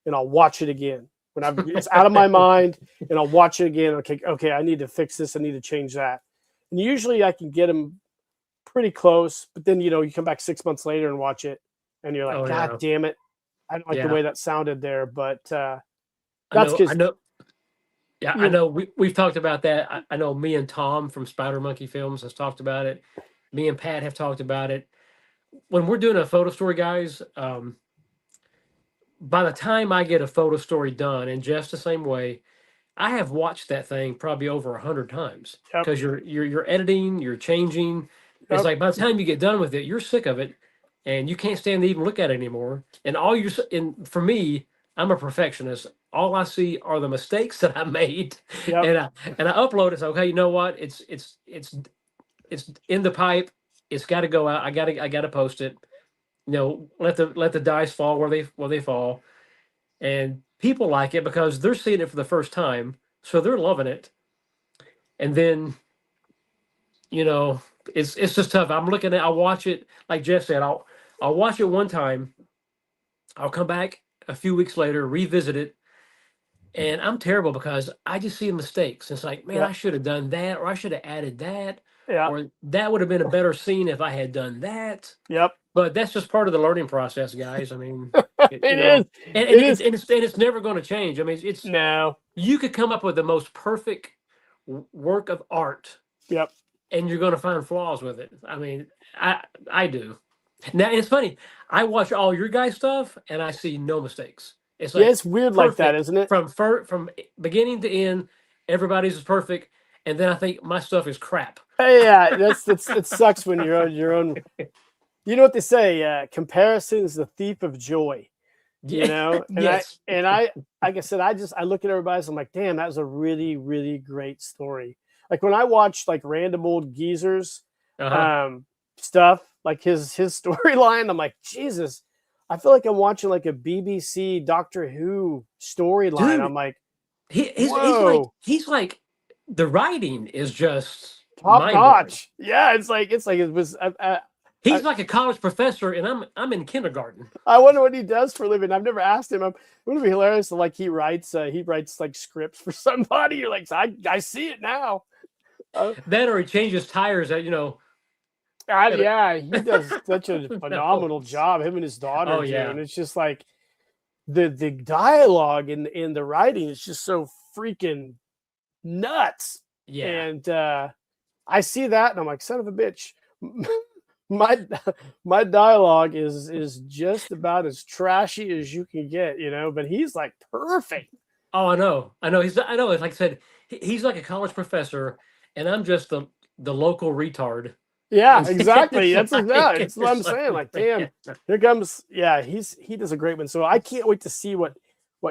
and I'll watch it again when it's out of my mind, and I'll watch it again. Okay, I need to fix this. I need to change that. And usually I can get them pretty close, but then you come back 6 months later and watch it, and you're like, God damn it, I don't like the way that sounded there. But that's because I know. Yeah, I know. We've talked about that. I know me and Tom from Spider Monkey Films has talked about it. Me and Pat have talked about it. When we're doing a photo story, guys, by the time I get a photo story done in just the same way, I have watched that thing probably over 100 times because you're editing, you're changing. It's like by the time you get done with it, you're sick of it, and you can't stand to even look at it anymore. And for me, I'm a perfectionist. All I see are the mistakes that I made, and I upload it. So okay, you know what? It's in the pipe. It's got to go out. I got to post it. Let the dice fall where they fall, and people like it because they're seeing it for the first time, so they're loving it. And then, it's just tough. I'll watch it. Like Jeff said, I'll watch it one time. I'll come back a few weeks later, revisit it, and I'm terrible because I just see mistakes. It's like, man, I should have done that, or I should have added that. Or that would have been a better scene if I had done that. Yep. But that's just part of the learning process, guys. I mean, it is. And it's never going to change. I mean, you could come up with the most perfect work of art. Yep. And you're going to find flaws with it. I mean, I do. Now, it's funny. I watch all your guys' stuff and I see no mistakes. It's like it's weird like that, isn't it? From beginning to end, everybody's is perfect. And then I think my stuff is crap. Yeah, it sucks when you're on your own. You know what they say? Comparison is the thief of joy. And yes. like I said, I look at everybody's. I'm like, damn, that was a really, really great story. Like when I watch like Random Old Geezers stuff, like his storyline, I'm like, Jesus, I feel like I'm watching like a BBC Doctor Who storyline. I'm like, he's like. The writing is just top notch. Yeah, it was. He's like a college professor, and I'm in kindergarten. I wonder what he does for a living. I've never asked him. It would be hilarious. Like he writes like scripts for somebody. You're like, I see it now. That or he changes tires at Yeah, he does such a phenomenal job. Him and his daughter Oh do, yeah. and it's just like the dialogue in the writing is just so freaking nuts. Yeah. And I see that, and I'm like, son of a bitch. My dialogue is just about as trashy as you can get, but he's like perfect. Oh, I know. I know. It's like I said, he's like a college professor, and I'm just the local retard. Yeah, exactly. That's like, that's what I'm saying. Like, damn, here comes. Yeah, he does a great one. So I can't wait to see what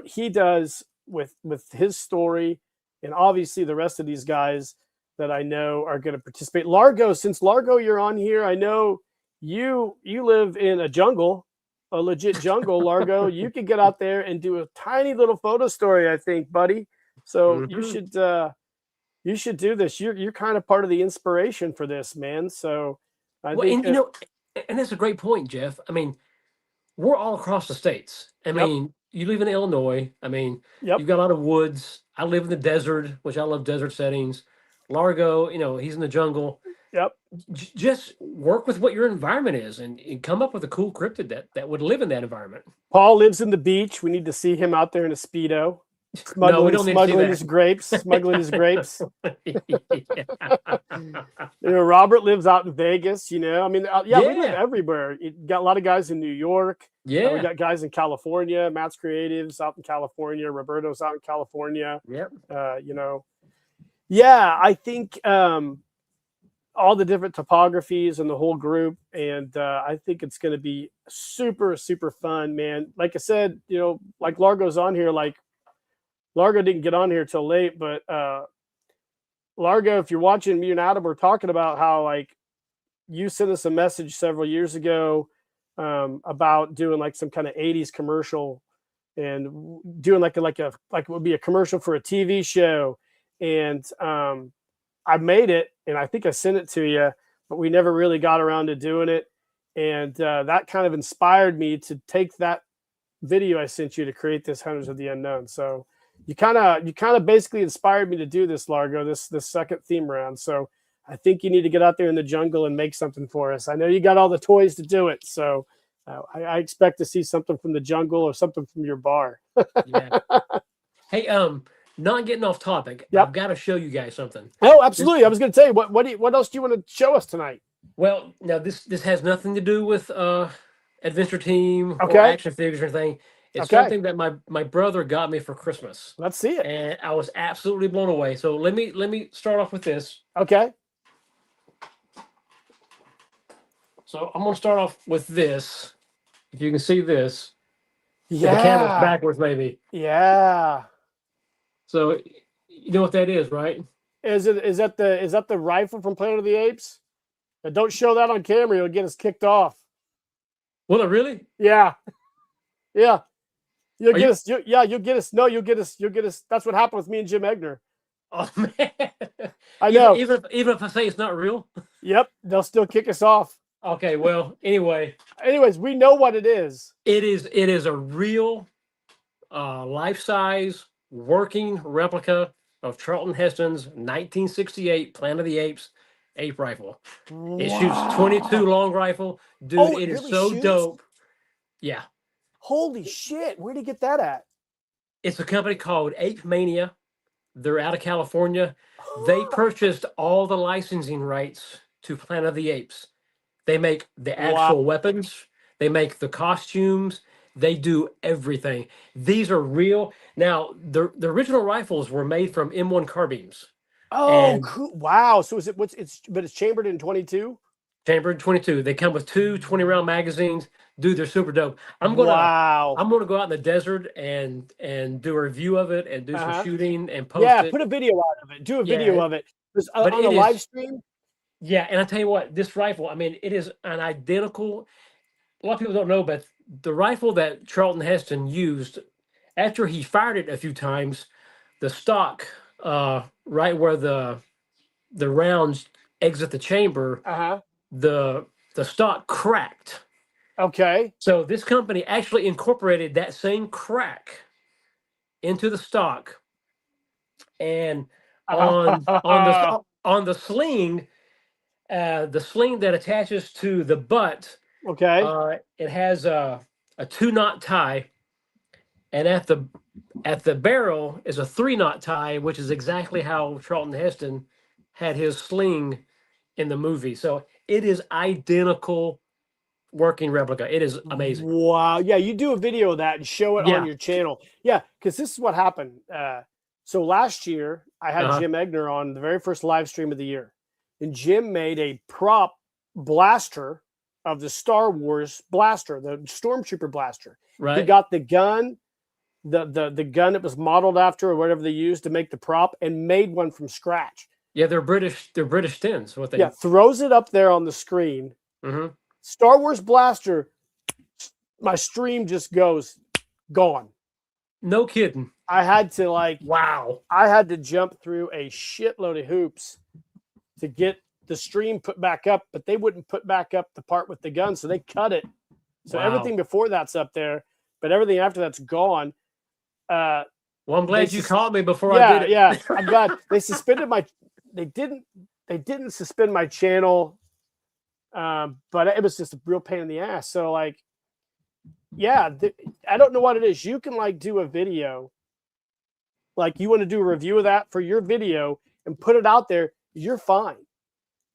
he does with his story, and obviously the rest of these guys that I know are going to participate. Largo, since Largo, you're on here. I know you live in a jungle, a legit jungle, Largo. You could get out there and do a tiny little photo story, I think, buddy. So you should do this. You're kind of part of the inspiration for this, man. So I think and that's a great point, Jeff. I mean, we're all across the states. I mean, you live in Illinois. I mean, you've got a lot of woods. I live in the desert, which I love desert settings. Largo, he's in the jungle. Yep. Just work with what your environment is and come up with a cool cryptid that would live in that environment. Paul lives in the beach. We need to see him out there in a Speedo. Smuggling his grapes. Robert lives out in Vegas. I mean, we live everywhere. Got a lot of guys in New York. Yeah, we got guys in California. Matt's Creatives out in California. Roberto's out in California. Yep. I think all the different topographies and the whole group, and I think it's going to be super, super fun, man. Like I said, like Largo's on here, like. Largo didn't get on here till late, but Largo, if you're watching, me and Adam were talking about how like you sent us a message several years ago about doing like some kind of 80s commercial and doing like it would be a commercial for a TV show. And I made it, and I think I sent it to you, but we never really got around to doing it. And that kind of inspired me to take that video I sent you to create this Hunters of the Unknown. So you kind of basically inspired me to do this, Largo, this second theme round. So I think you need to get out there in the jungle and make something for us. I know you got all the toys to do it. So I expect to see something from the jungle or something from your bar. Yeah. Hey, not getting off topic. Yep. I've got to show you guys something. Oh, absolutely. I was going to tell you, what else do you want to show us tonight? Well, now this has nothing to do with Adventure Team or action figures or anything. It's something that my brother got me for Christmas. Let's see it. And I was absolutely blown away. So let me start off with this. Okay. So I'm going to start off with this. If you can see this. Yeah. The camera's backwards, maybe. Yeah. So you know what that is, right? Is that the rifle from Planet of the Apes? Don't show that on camera; you'll get us kicked off. Will it really? Yeah. Yeah. You'll get us. You'll get us. No, you'll get us. That's what happened with me and Jim Egner. Oh man! I know. Even if I say it's not real. Yep, they'll still kick us off. Okay. Well, anyways, we know what it is. It is a real, life-size working replica of Charlton Heston's 1968 Planet of the Apes ape rifle. Wow. It shoots 22 long rifle. Dude, it is really so dope. Yeah. Holy shit. Where'd he get that at? It's a company called Ape Mania. They're out of California. They purchased all the licensing rights to Planet of the Apes. They make the actual weapons. They make the costumes. They do everything. These are real. Now, the original rifles were made from M1 carbines. Oh, cool. Wow. So it's chambered in 22? Chambered in 22. They come with two 20-round magazines. Dude, they're super dope. I'm gonna go out in the desert and do a review of it and do some shooting and post it. Yeah, put a video out of it. Do a video of it. On the live stream. Yeah, and I tell you what, this rifle, I mean, it is an identical. A lot of people don't know, but the rifle that Charlton Heston used, after he fired it a few times, the stock, right where the rounds exit the chamber, the the stock cracked. Okay. So this company actually incorporated that same crack into the stock, and on the sling, the sling that attaches to the butt, Okay. it has a 2-knot tie, and at the barrel is a 3-knot tie, which is exactly how Charlton Heston had his sling in the movie. So it is identical working replica. It is amazing. Wow. Yeah, you do a video of that and show it on Yeah. your channel. Yeah, because this is what happened. So last year, I had Uh-huh. Jim Egner on the very first live stream of the year. And Jim made a prop blaster of the Star Wars blaster, the Stormtrooper blaster. He Right. got the gun, the gun it was modeled after or whatever they used to make the prop, and made one from scratch. Yeah, they're British. They're British tins. What they? Yeah, throws it up there on the screen. Mm-hmm. Star Wars blaster. My stream just goes gone. No kidding. I had to Wow. I had to jump through a shitload of hoops to get the stream put back up, but they wouldn't put back up the part with the gun, so they cut it. So Wow. everything before that's up there, but everything after that's gone. Well, I'm glad you caught me before yeah, I did it. Yeah, I'm glad they suspended my. They didn't suspend my channel, but it was just a real pain in the ass. So yeah, I don't know what it is. You can do a video, you want to do a review of that for your video and put it out there. You're fine.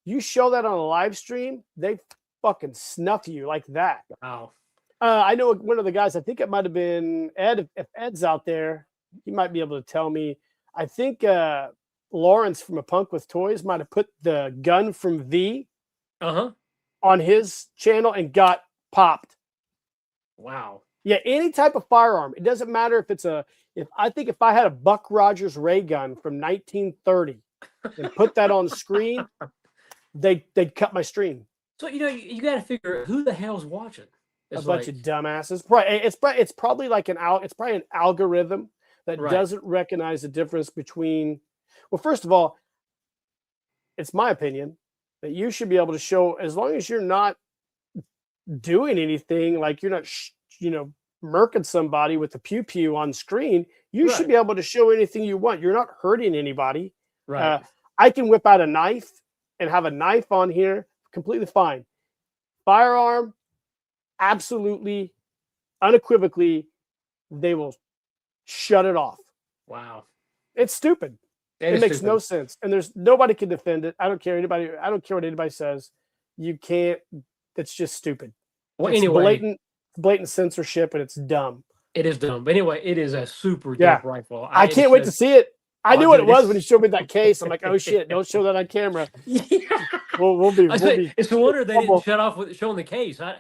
You show that on a live stream, they fucking snuff you like that. Wow. I know one of the guys, I think it might have been Ed. If Ed's out there, he might be able to tell me. I think Lawrence from A Punk with Toys might have put the gun from V on his channel and got popped. Wow. Yeah, any type of firearm. It doesn't matter if it's if I had a Buck Rogers ray gun from 1930 and put that on screen, they'd cut my stream. So you got to figure who the hell's watching. It's a bunch of dumbasses. It's probably an algorithm that doesn't recognize the difference between. Well, first of all, it's my opinion that you should be able to show, as long as you're not doing anything, you're not murking somebody with the pew pew on screen, you should be able to show anything you want. You're not hurting anybody. Right. I can whip out a knife and have a knife on here, completely fine. Firearm, absolutely, unequivocally, they will shut it off. Wow. It's stupid. It makes no sense. And there's nobody can defend it. I don't care what anybody says. You can't. It's just stupid. Well, it's anyway, blatant censorship, and it's dumb. It is dumb. But anyway, it is a super dope rifle. I can't wait to see it. I knew what it was when you showed me that case. I'm like, oh shit, don't show that on camera. Yeah. We'll be. It's a wonder they didn't shut off with showing the case. Nah,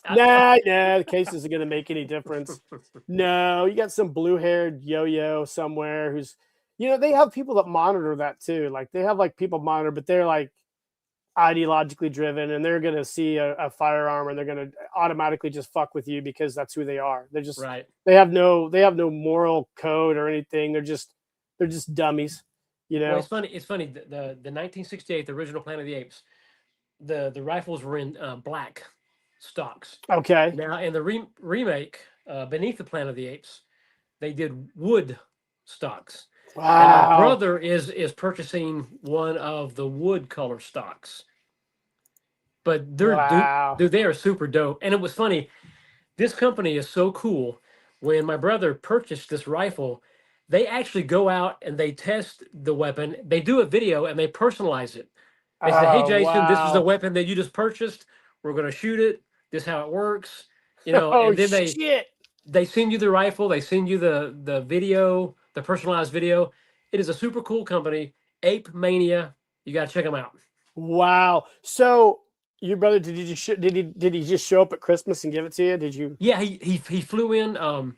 the case isn't going to make any difference. No, you got some blue-haired yo-yo somewhere who's, they have people that monitor that too. They have people monitor, but they're ideologically driven, and they're going to see a firearm and they're going to automatically just fuck with you because that's who they are. They're just They have no moral code or anything. They're just dummies. Well, it's funny. The 1968, the original Planet of the Apes, the rifles were in black stocks. Okay. Now in the remake, Beneath the Planet of the Apes, they did wood stocks. Wow. And my brother is purchasing one of the wood color stocks. But they're dude, they are super dope. And it was funny. This company is so cool. When my brother purchased this rifle, they actually go out and they test the weapon. They do a video and they personalize it. They say, "Hey, Jason, this is the weapon that you just purchased. We're going to shoot it. This is how it works." And then they send you the rifle. They send you the video, the personalized video. It is a super cool company, Ape Mania. You got to check them out. Wow. So your brother, did he just show up at Christmas and give it to you? Did you? Yeah, he flew in.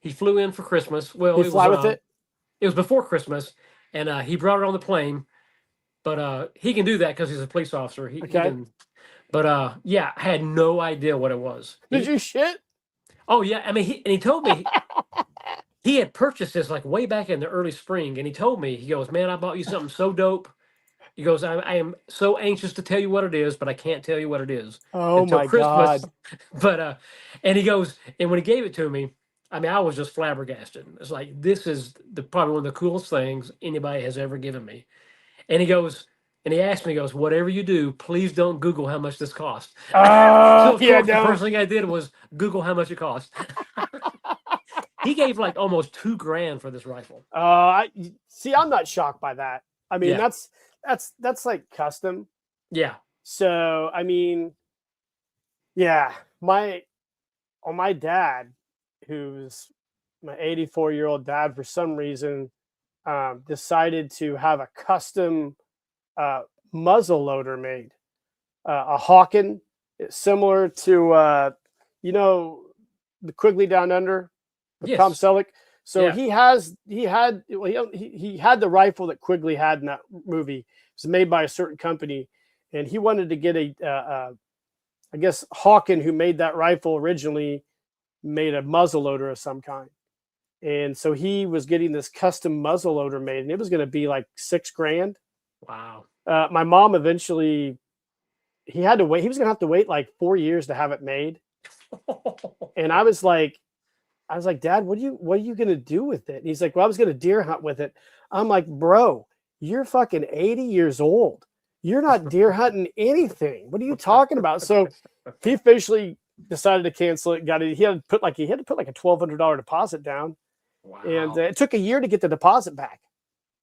He flew in for Christmas. Well, Did he fly with it? It was before Christmas, and he brought it on the plane. But he can do that because he's a police officer. He can. But yeah, I had no idea what it was. Did you shit? Oh yeah, I mean, he told me he had purchased this way back in the early spring, and he told me, he goes, "Man, I bought you something so dope. He goes, I am so anxious to tell you what it is, but I can't tell you what it is Oh until my Christmas. God. But and he goes, and when he gave it to me, I mean, I was just flabbergasted. It's like, this is probably one of the coolest things anybody has ever given me. And he goes, and he asked me, he goes, whatever you do, please don't Google how much this cost. So Oh, of yeah, course, the no. first thing I did was Google how much it cost. He gave like almost $2,000 for this rifle. See, I'm not shocked by that. I mean, Yeah. that's like custom. Yeah. So, I mean, yeah, my dad, who's my 84-year-old dad, for some reason, decided to have a custom uh, muzzle loader made, a Hawken, similar to you know the Quigley Down Under with Tom Yes. Selleck. So Yeah. he had well, he had the rifle that Quigley had in that movie. It was made by a certain company, and he wanted to get I guess Hawken, who made that rifle originally, made a muzzle loader of some kind. And so he was getting this custom muzzle loader made, and it was going to be like $6,000. Wow. My mom eventually, he had to wait. He was going to have to wait like 4 years to have it made. And I was like, Dad, what are you going to do with it? And he's like, well, I was going to deer hunt with it. I'm like, bro, you're fucking 80 years old. You're not deer hunting anything. What are you talking about? So he officially decided to cancel it. He had to put like a $1,200 deposit down. Wow. And it took a year to get the deposit back.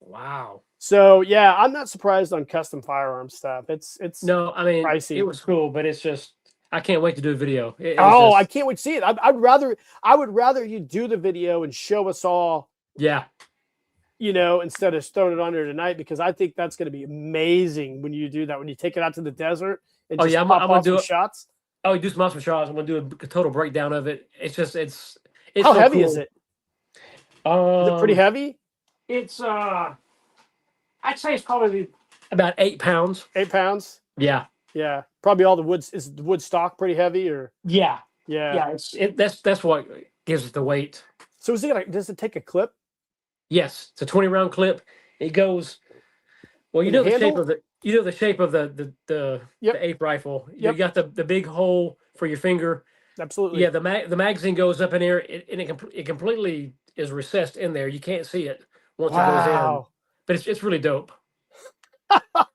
Wow. So yeah, I'm not surprised on custom firearm stuff. It's No, I mean, pricey. it was cool, but it's just, I can't wait to do a video. I can't wait to see it. I would rather you do the video and show us all, yeah. Instead of throwing it on there tonight, because I think that's going to be amazing when you do that, when you take it out to the desert and Oh just yeah, I'm pop gonna off do some it. shots. Oh, you do some awesome shots. I'm gonna do a total breakdown of it. It's just, it's How so heavy cool. is it? Is it pretty heavy? It's I'd say it's probably about 8 pounds. 8 pounds? Yeah. Yeah. Probably all the wood. Is the wood stock pretty heavy, or? Yeah. Yeah. Yeah. That's what gives it the weight. So does it take a clip? Yes, it's a 20-round clip. It goes. Well, In the the shape handle? of the shape of the Yep. ape rifle. You Yep. got the big hole for your finger. Absolutely. Yeah, the magazine goes up in there, and it completely is recessed in there. You can't see it once it goes in. Wow. But it's really dope.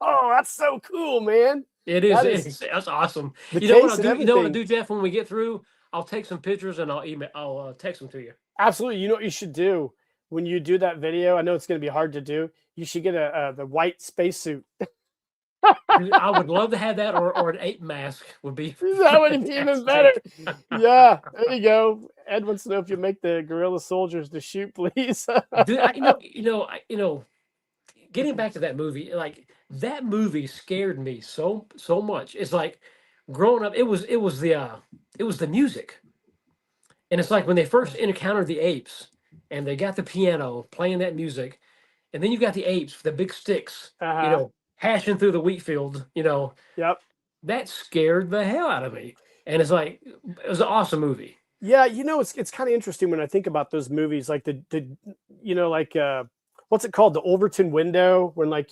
Oh, that's so cool, man. It is. That is That's awesome. the You know what case I'll and do? You know what I'll everything. do, Jeff? When we get through, I'll take some pictures and I'll text them to you. Absolutely. You know what you should do when you do that video? I know it's going to be hard to do. You should get the white spacesuit. Dude, I would love to have that, or an ape mask would be. That would be even better. Yeah, there you go. Ed wants to know if you make the guerrilla soldiers to shoot, please. Dude, getting back to that movie, like that movie scared me so much. It's like growing up, it was the music, and it's like when they first encountered the apes, and they got the piano playing that music, and then you got the apes with the big sticks, hashing through the wheat field, Yep. that scared the hell out of me. And it's like, it was an awesome movie. Yeah, it's kind of interesting when I think about those movies, like what's it called, the Overton window, when like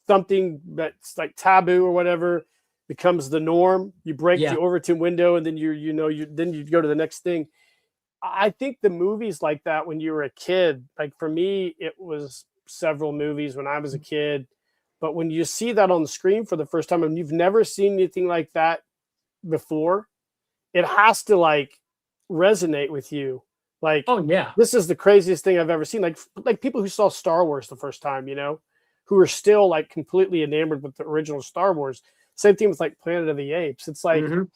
something that's like taboo or whatever becomes the norm. You break Yeah. the Overton window, and then then you go to the next thing. I think the movies like that when you were a kid, like for me, it was several movies when I was a kid. But when you see that on the screen for the first time and you've never seen anything like that before, it has to like resonate with you. Like, Oh yeah. this is the craziest thing I've ever seen. Like people who saw Star Wars the first time, who are still like completely enamored with the original Star Wars. Same thing with like Planet of the Apes. It's like Mhm.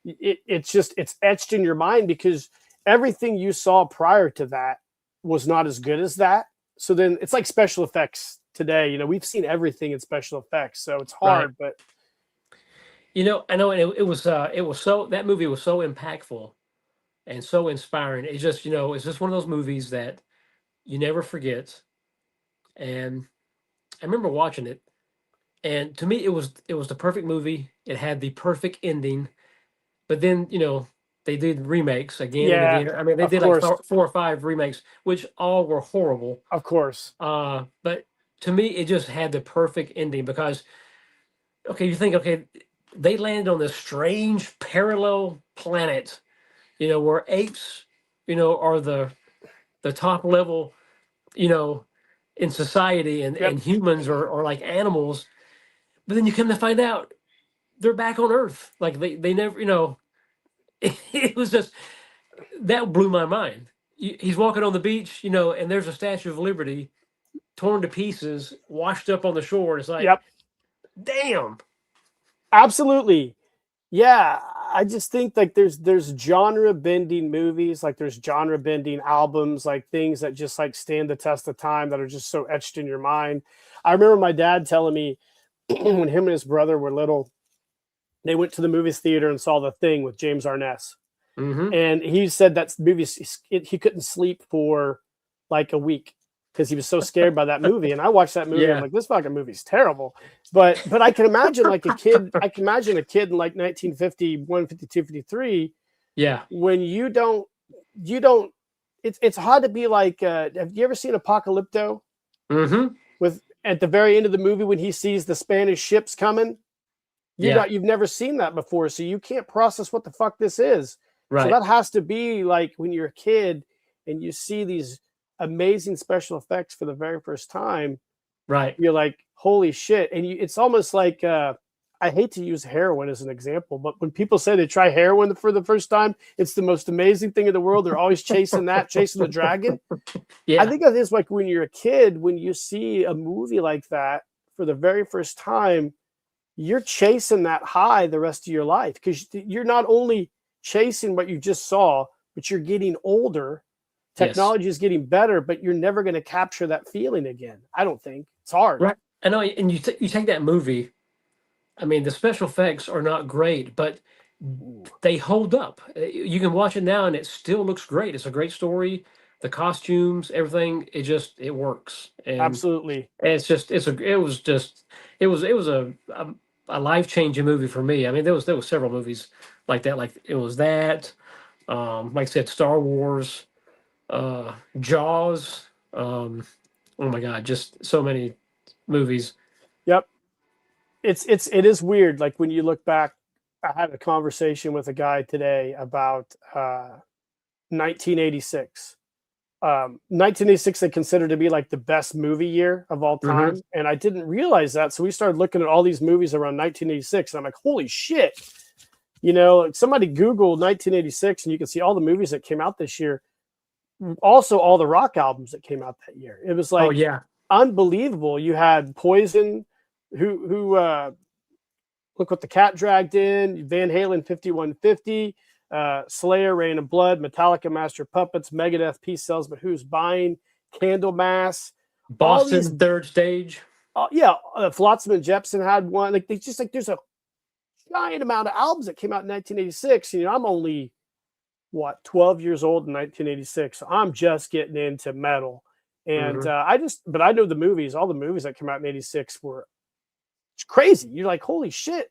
it's etched in your mind because everything you saw prior to that was not as good as that. So then it's like special effects today. We've seen everything in special effects, so it's hard. But I know, and it was that movie was so impactful and so inspiring. It's just, it's just one of those movies that you never forget. And I remember watching it, and to me, it was the perfect movie. It had the perfect ending. But then, they did remakes again Yeah, and again. I mean, they of did course. like 4 or 5 remakes, which all were horrible. of course, But to me, it just had the perfect ending because, okay, you think, okay, they landed on this strange parallel planet, where apes, are the top level, you know, in society, and, Yep. and humans are like animals. But then you come to find out they're back on Earth. Like they never, it was just, that blew my mind. He's walking on the beach, and there's a Statue of Liberty torn to pieces, washed up on the shore. And it's like, Yep. damn. Absolutely. Yeah, I just think like there's genre bending movies, like there's genre bending albums, like things that just like stand the test of time that are just so etched in your mind. I remember my dad telling me when him and his brother were little, they went to the movies theater and saw The Thing with James Arness. Mm-hmm. And he said that movie he couldn't sleep for like a week because he was so scared by that movie. And I watched that movie. I'm Yeah. like, this fucking movie's terrible. But I can imagine like a kid. I can imagine a kid in like 1951, 52, 53. Yeah. When you don't. It's hard to be like. Have you ever seen Apocalypto? Mm-hmm. With at the very end of the movie when he sees the Spanish ships coming. You've never seen that before, so you can't process what the fuck this is. Right. So that has to be like when you're a kid and you see these amazing special effects for the very first time. Right. You're like, holy shit. And it's almost like, I hate to use heroin as an example, but when people say they try heroin for the first time, it's the most amazing thing in the world. They're always chasing the dragon. Yeah. I think of this like when you're a kid, when you see a movie like that for the very first time, you're chasing that high the rest of your life because you're not only chasing what you just saw, but you're getting older. Technology is getting better, but you're never going to capture that feeling again. I don't think it's hard. Right. I know. And you take that movie. I mean, the special effects are not great, but they hold up. You can watch it now and it still looks great. It's a great story. The costumes, everything, it works. And Absolutely. it's it was a life-changing movie for me. I mean, there was several movies like that. Like it was that, like I said, Star Wars, Jaws. Oh my God, just so many movies. Yep. It is weird. Like when you look back, I had a conversation with a guy today about 1986. 1986 they consider to be like the best movie year of all time, and I didn't realize that. So we started looking at all these movies around 1986, and I'm like, holy shit! Somebody Google 1986, and you can see all the movies that came out this year. Also, all the rock albums that came out that year. It was like, Oh yeah, unbelievable. You had Poison, who Look What the Cat Dragged In, Van Halen 5150. Slayer, Rain of Blood, Metallica, Master of Puppets, Megadeth, Peace Sells, But Who's Buying, Candlemass, Boston's Third Stage. Flotsam and Jepsen had one. Like they just like there's a giant amount of albums that came out in 1986. I'm only 12 years old in 1986, so I'm just getting into metal, and but I know the movies. All the movies that came out in '86 were crazy. You're like, holy shit,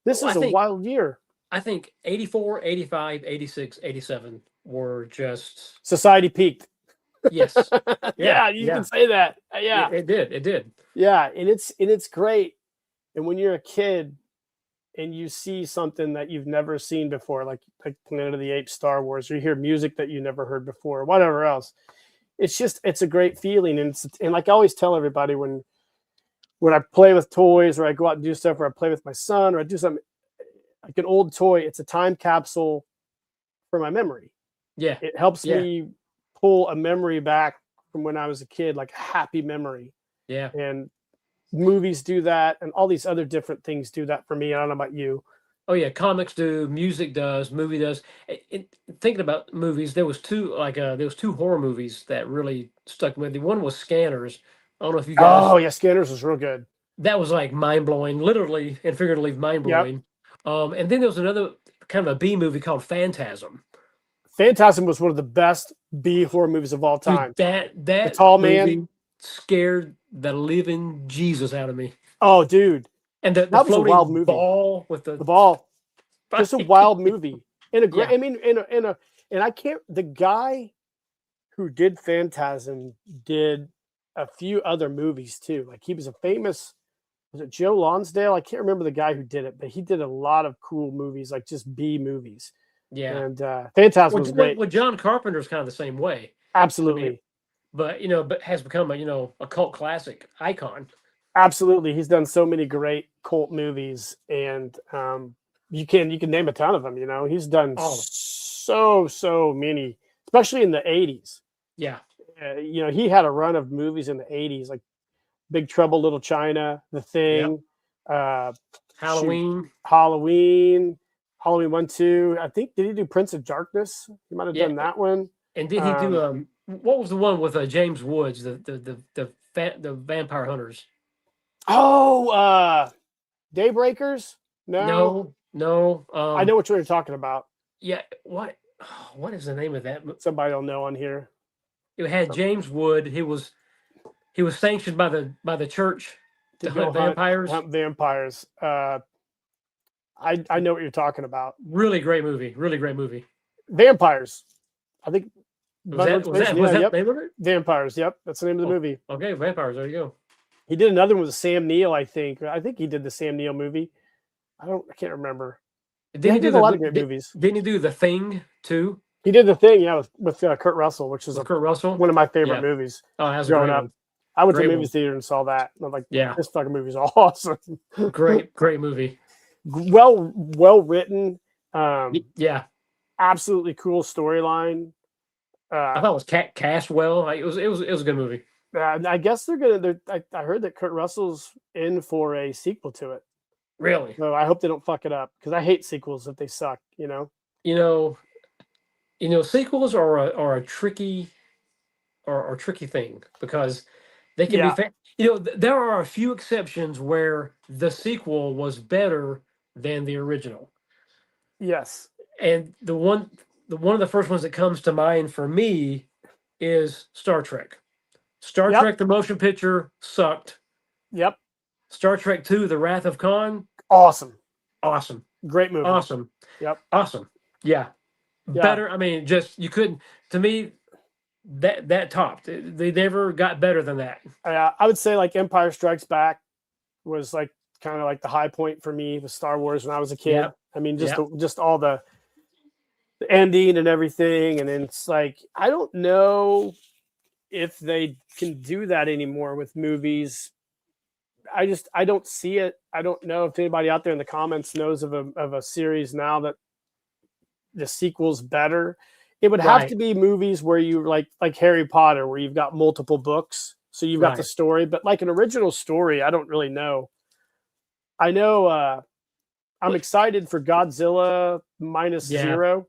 this is a wild year. I think 84, 85, 86, 87 were just... Society peaked. Yes. Yeah, you can say that. Yeah. It did. Yeah, and it's great. And when you're a kid and you see something that you've never seen before, like Planet of the Apes, Star Wars, or you hear music that you never heard before, whatever else, it's a great feeling. And like I always tell everybody when I play with toys or I go out and do stuff, or I play with my son, or I do something, like an old toy, it's a time capsule for my memory. Yeah. It helps me pull a memory back from when I was a kid, like a happy memory. Yeah. And movies do that, and all these other different things do that for me. I don't know about you. Oh yeah, comics do, music does, movie does. Thinking about movies, there was two horror movies that really stuck with me. One was Scanners. I don't know if you guys... Oh yeah, Scanners was real good. That was like mind-blowing, literally and figuratively mind-blowing. Yep. And then there was another kind of a B movie called Phantasm. Phantasm was one of the best B horror movies of all time. Dude, that the tall movie man scared the living Jesus out of me. Oh, dude. And the that was a wild movie. Ball with the ball. Just a wild movie. And a great, yeah. I mean, and I can't, the guy who did Phantasm did a few other movies too. Like he was a famous, was it Joe Lonsdale? I can't remember the guy who did it, but he did a lot of cool movies, like just B movies. Yeah. And Phantasm was great. Well, John Carpenter's kind of the same way. Absolutely. I mean, but has become a cult classic icon. Absolutely. He's done so many great cult movies, and you can name a ton of them. He's done so many, especially in the 80s. Yeah. He had a run of movies in the 80s, like Big Trouble, Little China, The Thing, Halloween, Halloween 1, 2. I think, did he do Prince of Darkness? He might have done that one. And did he do what was the one with James Woods, the vampire hunters? Oh, Daybreakers? No. I know what you're talking about. Yeah. What is the name of that? Somebody will know on here. It had James Wood. He was sanctioned by the church to hunt vampires. Hunt vampires. I know what you're talking about. Really great movie. Really great movie. Vampires. I think. Was that the name of it? Vampires. Yep, that's the name of the movie. Okay, Vampires. There you go. He did another one with Sam Neill. I think he did the Sam Neill movie. I can't remember. He did a lot of great movies. Didn't he do The Thing too? He did The Thing, yeah, with Kurt Russell, which is Kurt Russell, one of my favorite movies. Oh, that's growing up. I went to the movie one. theater and saw that. And I'm like, yeah, this fucking movie's awesome. great movie. Well written. Yeah, absolutely cool storyline. I thought it was cast well. Like, it was a good movie. I guess they're gonna. I heard that Kurt Russell's in for a sequel to it. Really? So I hope they don't fuck it up, because I hate sequels if they suck. Sequels are a tricky thing, because they can be. There are a few exceptions where the sequel was better than the original. Yes. And one of the first ones that comes to mind for me is Star Trek. Star Trek, the motion picture, sucked. Yep. Star Trek 2, The Wrath of Khan. Awesome. Great movie. Awesome. Yep. Awesome. Yeah. Better. I mean, just, you couldn't, to me, that topped. They never got better than that. I would say like Empire Strikes Back was like kind of like the high point for me with Star Wars when I was a kid. Yeah. I mean, just all the ending and everything. And then it's like, I don't know if they can do that anymore with movies. I don't see it. I don't know if anybody out there in the comments knows of a series now that the sequel's better. It would have to be movies where you like Harry Potter, where you've got multiple books, so you've got the story. But like an original story, I don't really know. I know I'm excited for Godzilla -0,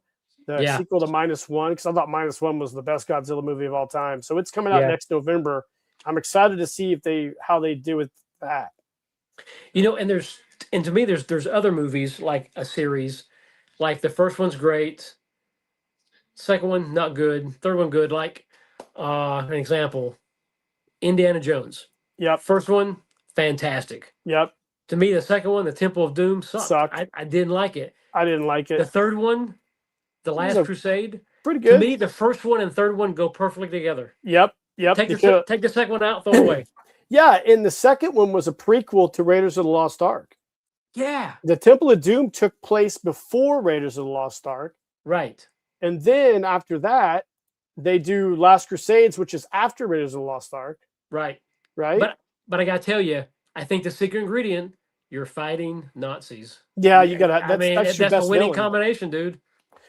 the sequel to -1, because I thought -1 was the best Godzilla movie of all time. So it's coming out next November. I'm excited to see how they do with that. And to me, there's other movies, like a series, like the first one's great, second one not good, third one good. Like an example, Indiana Jones. Yep. First one, fantastic. Yep. To me, the second one, The Temple of Doom, sucked. I didn't like it. I didn't like it. The third one, The Last Crusade, pretty good. To me, the first one and third one go perfectly together. Yep. Take the second one out, throw it away. Yeah, and the second one was a prequel to Raiders of the Lost Ark. Yeah. The Temple of Doom took place before Raiders of the Lost Ark. Right. And then after that, they do Last Crusades, which is after Raiders of the Lost Ark. Right. Right? But I got to tell you, I think the secret ingredient, you're fighting Nazis. Yeah, you got to. That's your best a winning villain. combination, dude.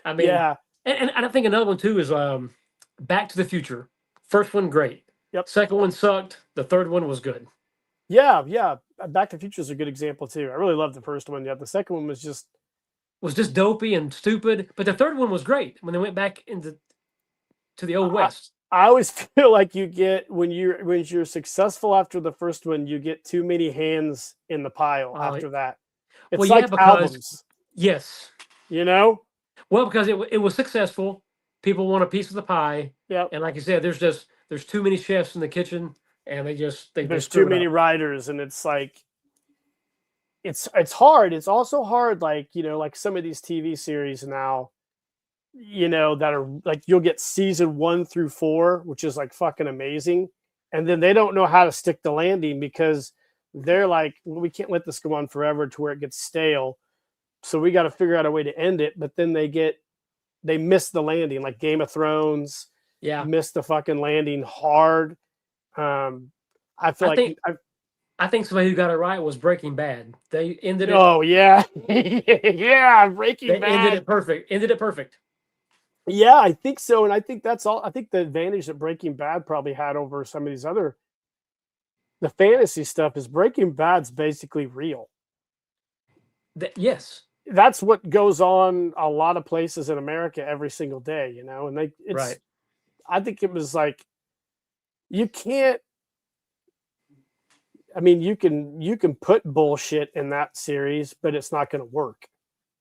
I mean, yeah. And I think another one too is Back to the Future. First one, great. Yep. Second one sucked. The third one was good. Yeah. Back to the Future is a good example too. I really loved the first one. Yeah, the second one was just dopey and stupid, but the third one was great when they went back to the old West. I always feel like you get when you're successful after the first one, you get too many hands in the pile after that. It's like albums. Yes. Well, because it was successful. People want a piece of the pie. Yeah. And like you said, there's too many chefs in the kitchen, and there's too many writers, and it's like it's hard. It's also hard, like some of these TV series now, that are like, you'll get season 1 through 4, which is like fucking amazing, and then they don't know how to stick the landing because they're like, well, we can't let this go on forever to where it gets stale. So we got to figure out a way to end it. But then they miss the landing, like Game of Thrones. Yeah. Missed the fucking landing hard. I feel I think somebody who got it right was Breaking Bad. They ended it. Oh yeah, yeah, Breaking They Bad. Ended it perfect. Yeah, I think so, and I think that's all. I think the advantage that Breaking Bad probably had over some of these other, the fantasy stuff, is Breaking Bad's basically real. Yes, that's what goes on a lot of places in America every single day, you know. And right. I think it was like, you can't. I mean, you can put bullshit in that series, but it's not going to work.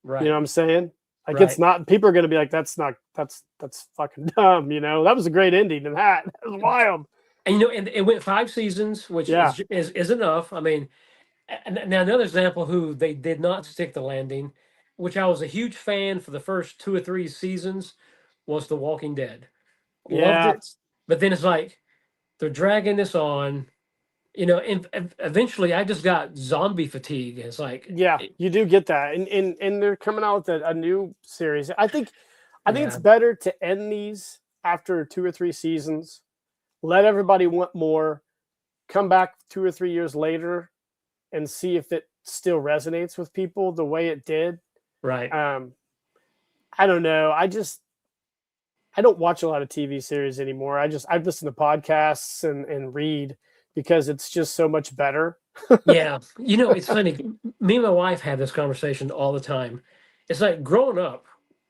Right. You know what I'm saying? Like, right. it's not. People are going to be like, that's fucking dumb. You know, that was a great ending, and that was wild. And and it went 5 seasons, which is enough. I mean, now another example who they did not stick the landing, which I was a huge fan for the first 2 or 3 seasons, was The Walking Dead. Loved it, but then it's like they're dragging this on. You know, and eventually I just got zombie fatigue. It's like, you do get that, and they're coming out with a new series. I think it's better to end these after 2 or 3 seasons, let everybody want more, come back 2 or 3 years later, and see if it still resonates with people the way it did. Right. I don't know. I don't watch a lot of TV series anymore. I listen to podcasts and read, because it's just so much better. Yeah. You know, it's funny. Me and my wife have this conversation all the time. It's like growing up,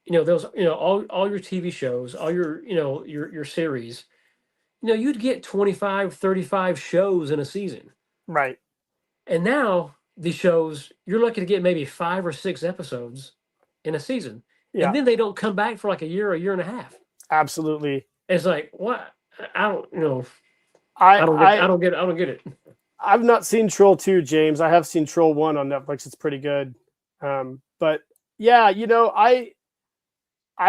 you know, those, you know, all your TV shows, all your, you know, your series, you know, you'd get 25, 35 shows in a season. Right. And now these shows, you're lucky to get maybe 5 or 6 episodes in a season. Yeah. And then they don't come back for like a year and a half. Absolutely. It's like, what? I don't, you know, I don't get it. I've not seen Troll 2, James. I have seen Troll 1 on Netflix. It's pretty good. But yeah, you know, I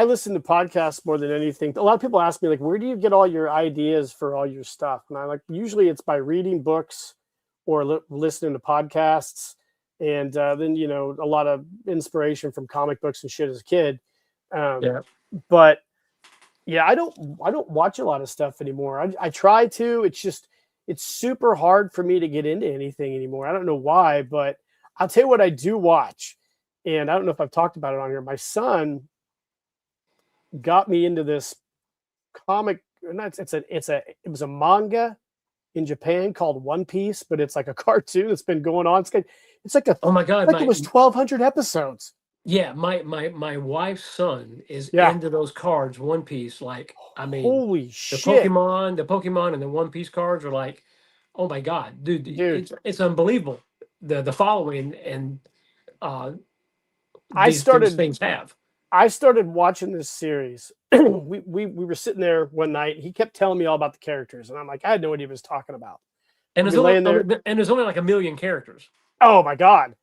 listen to podcasts more than anything. A lot of people ask me, like, where do you get all your ideas for all your stuff? And I like, usually it's by reading books or listening to podcasts. And then, you know, a lot of inspiration from comic books and shit as a kid. But yeah, I don't watch a lot of stuff anymore. I try to. It's super hard for me to get into anything anymore. I don't know why, but I'll tell you what I do watch. And I don't know if I've talked about it on here. My son got me into this comic. It was a manga in Japan called One Piece, but it's like a cartoon that's been going on. It's like oh my god, like it was 1,200 episodes. Yeah, my wife's son is into those cards, One Piece. Like, I mean, holy shit! The Pokemon and the One Piece cards are like, oh my god, dude. It's unbelievable. The following and these things have. I started watching this series. we were sitting there one night. He kept telling me all about the characters, and I'm like, I had no idea what he was talking about. And there's only like 1 million characters. Oh my god!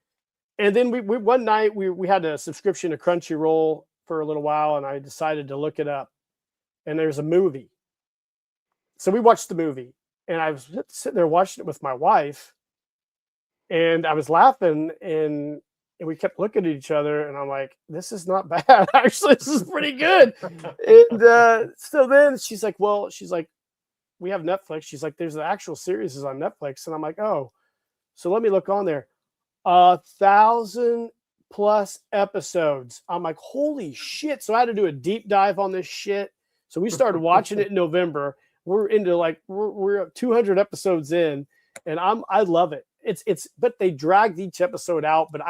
And then we one night we had a subscription to Crunchyroll for a little while, and I decided to look it up. And there's a movie, so we watched the movie, and I was sitting there watching it with my wife, and I was laughing, and we kept looking at each other, and I'm like, "This is not bad. Actually, this is pretty good." And so then she's like, "We have Netflix." She's like, "There's the actual series is on Netflix," and I'm like, "Oh, so let me look on there." 1,000+ episodes. I'm like, holy shit. So I had to do a deep dive on this shit. So we started watching it in November. We're into we're 200 episodes in, and I love it. But they dragged each episode out, but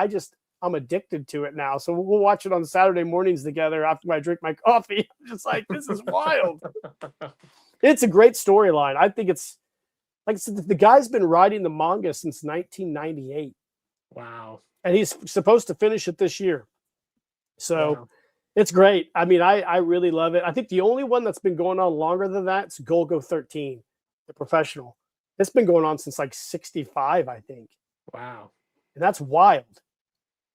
I'm addicted to it now. So we'll watch it on Saturday mornings together after I drink my coffee. I'm just like, this is wild. It's a great storyline. I think it's, like I said, the guy's been writing the manga since 1998. Wow. And he's supposed to finish it this year. So It's great. I mean, I really love it. I think the only one that's been going on longer than that is Golgo 13, the professional. It's been going on since like 65, I think. Wow. And that's wild.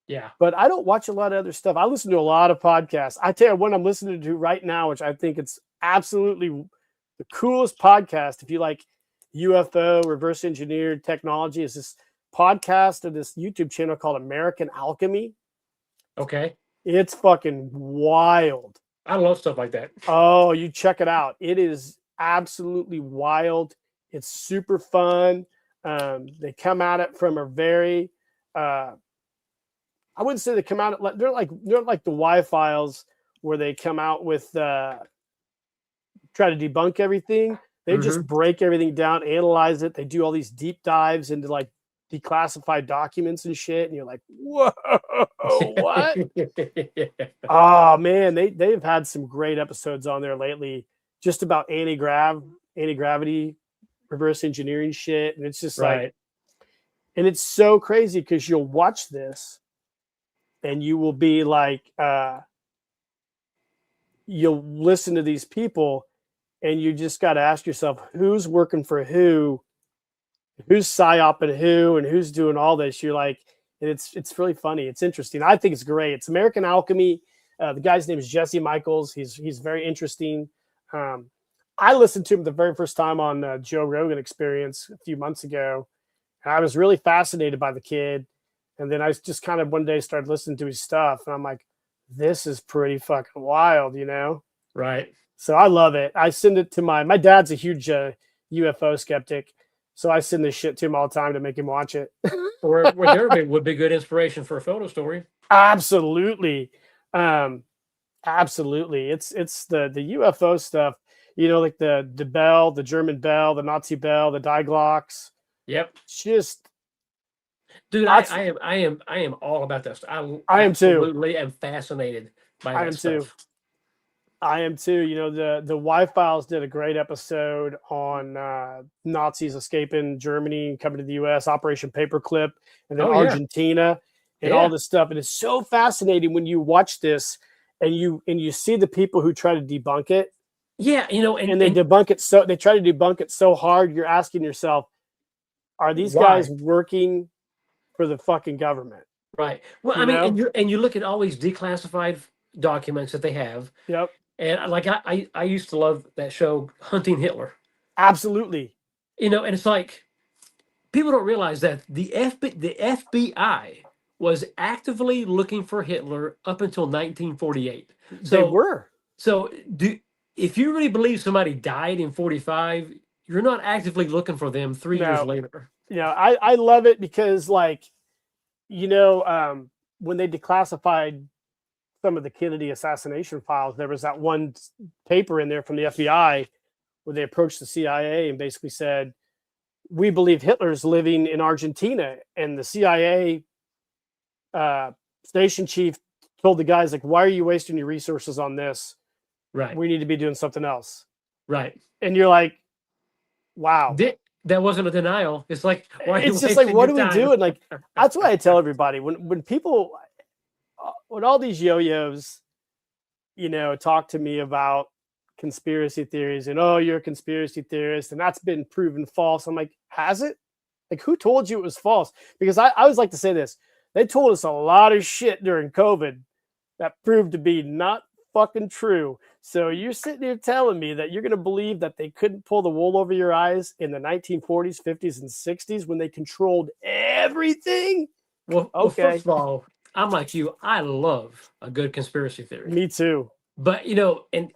Yeah. But I don't watch a lot of other stuff. I listen to a lot of podcasts. I tell you what I'm listening to right now, which I think it's absolutely the coolest podcast. If you like UFO reverse engineered technology is this podcast of this YouTube channel called American Alchemy. Okay. It's fucking wild. I love stuff like that. Oh, you check it out. It is absolutely wild. It's super fun. They come at it from a very, I wouldn't say they come out at, they're like the Y-Files where they come out with, try to debunk everything. They just break everything down, analyze it. They do all these deep dives into like declassified documents and shit. And you're like, whoa, what? Oh man, they've had some great episodes on there lately, just about anti-gravity, reverse engineering shit. And it's just like, and it's so crazy because you'll watch this and you will be like, you'll listen to these people and you just got to ask yourself, who's working for who's psyoping who, and who's doing all this. You're like, and it's really funny. It's interesting. I think it's great. It's American Alchemy. The guy's name is Jesse Michaels. He's very interesting. I listened to him the very first time on Joe Rogan Experience a few months ago. And I was really fascinated by the kid. And then I just kind of one day started listening to his stuff. And I'm like, this is pretty fucking wild, you know? Right. So I love it. I send it to my dad's a huge UFO skeptic. So I send this shit to him all the time to make him watch it. Or there would be good inspiration for a photo story. Absolutely. Absolutely. It's the UFO stuff, you know, like the bell, the German bell, the Nazi bell, the Die Glocks. Yep. Just, dude, I am all about that stuff. I am too. Absolutely am fascinated by that stuff. I am too. You know, the Y-Files did a great episode on Nazis escaping Germany and coming to the U.S., Operation Paperclip, and then Argentina, and all this stuff. And it's so fascinating when you watch this and you see the people who try to debunk it. Yeah, you know, and they debunk it they try to debunk it so hard. You're asking yourself, are these guys working for the fucking government? Right. Well, I mean, and you look at all these declassified documents that they have. Yep. And like I used to love that show, Hunting Hitler. Absolutely. You know, and it's like people don't realize that the FBI was actively looking for Hitler up until 1948. So, they were. So if you really believe somebody died in 45, you're not actively looking for them 3 years later. Yeah, I love it because, like, you know, when they declassified some of the Kennedy assassination files, there was that one paper in there from the FBI where they approached the CIA and basically said, we believe Hitler's living in Argentina. And the CIA station chief told the guys, like, why are you wasting your resources on this? Right. We need to be doing something else. Right. And you're like, wow. That wasn't a denial. It's like, why are you it's just like, what do we do? And like, time? that's why I tell everybody when people, when all these yo-yos, you know, talk to me about conspiracy theories and, oh, you're a conspiracy theorist and that's been proven false. I'm like, has it? Like, who told you it was false? Because I always like to say this. They told us a lot of shit during COVID that proved to be not fucking true. So you're sitting here telling me that you're going to believe that they couldn't pull the wool over your eyes in the 1940s, 50s, and 60s when they controlled everything? Well, first of all, I'm like you. I love a good conspiracy theory. Me too. But, you know, and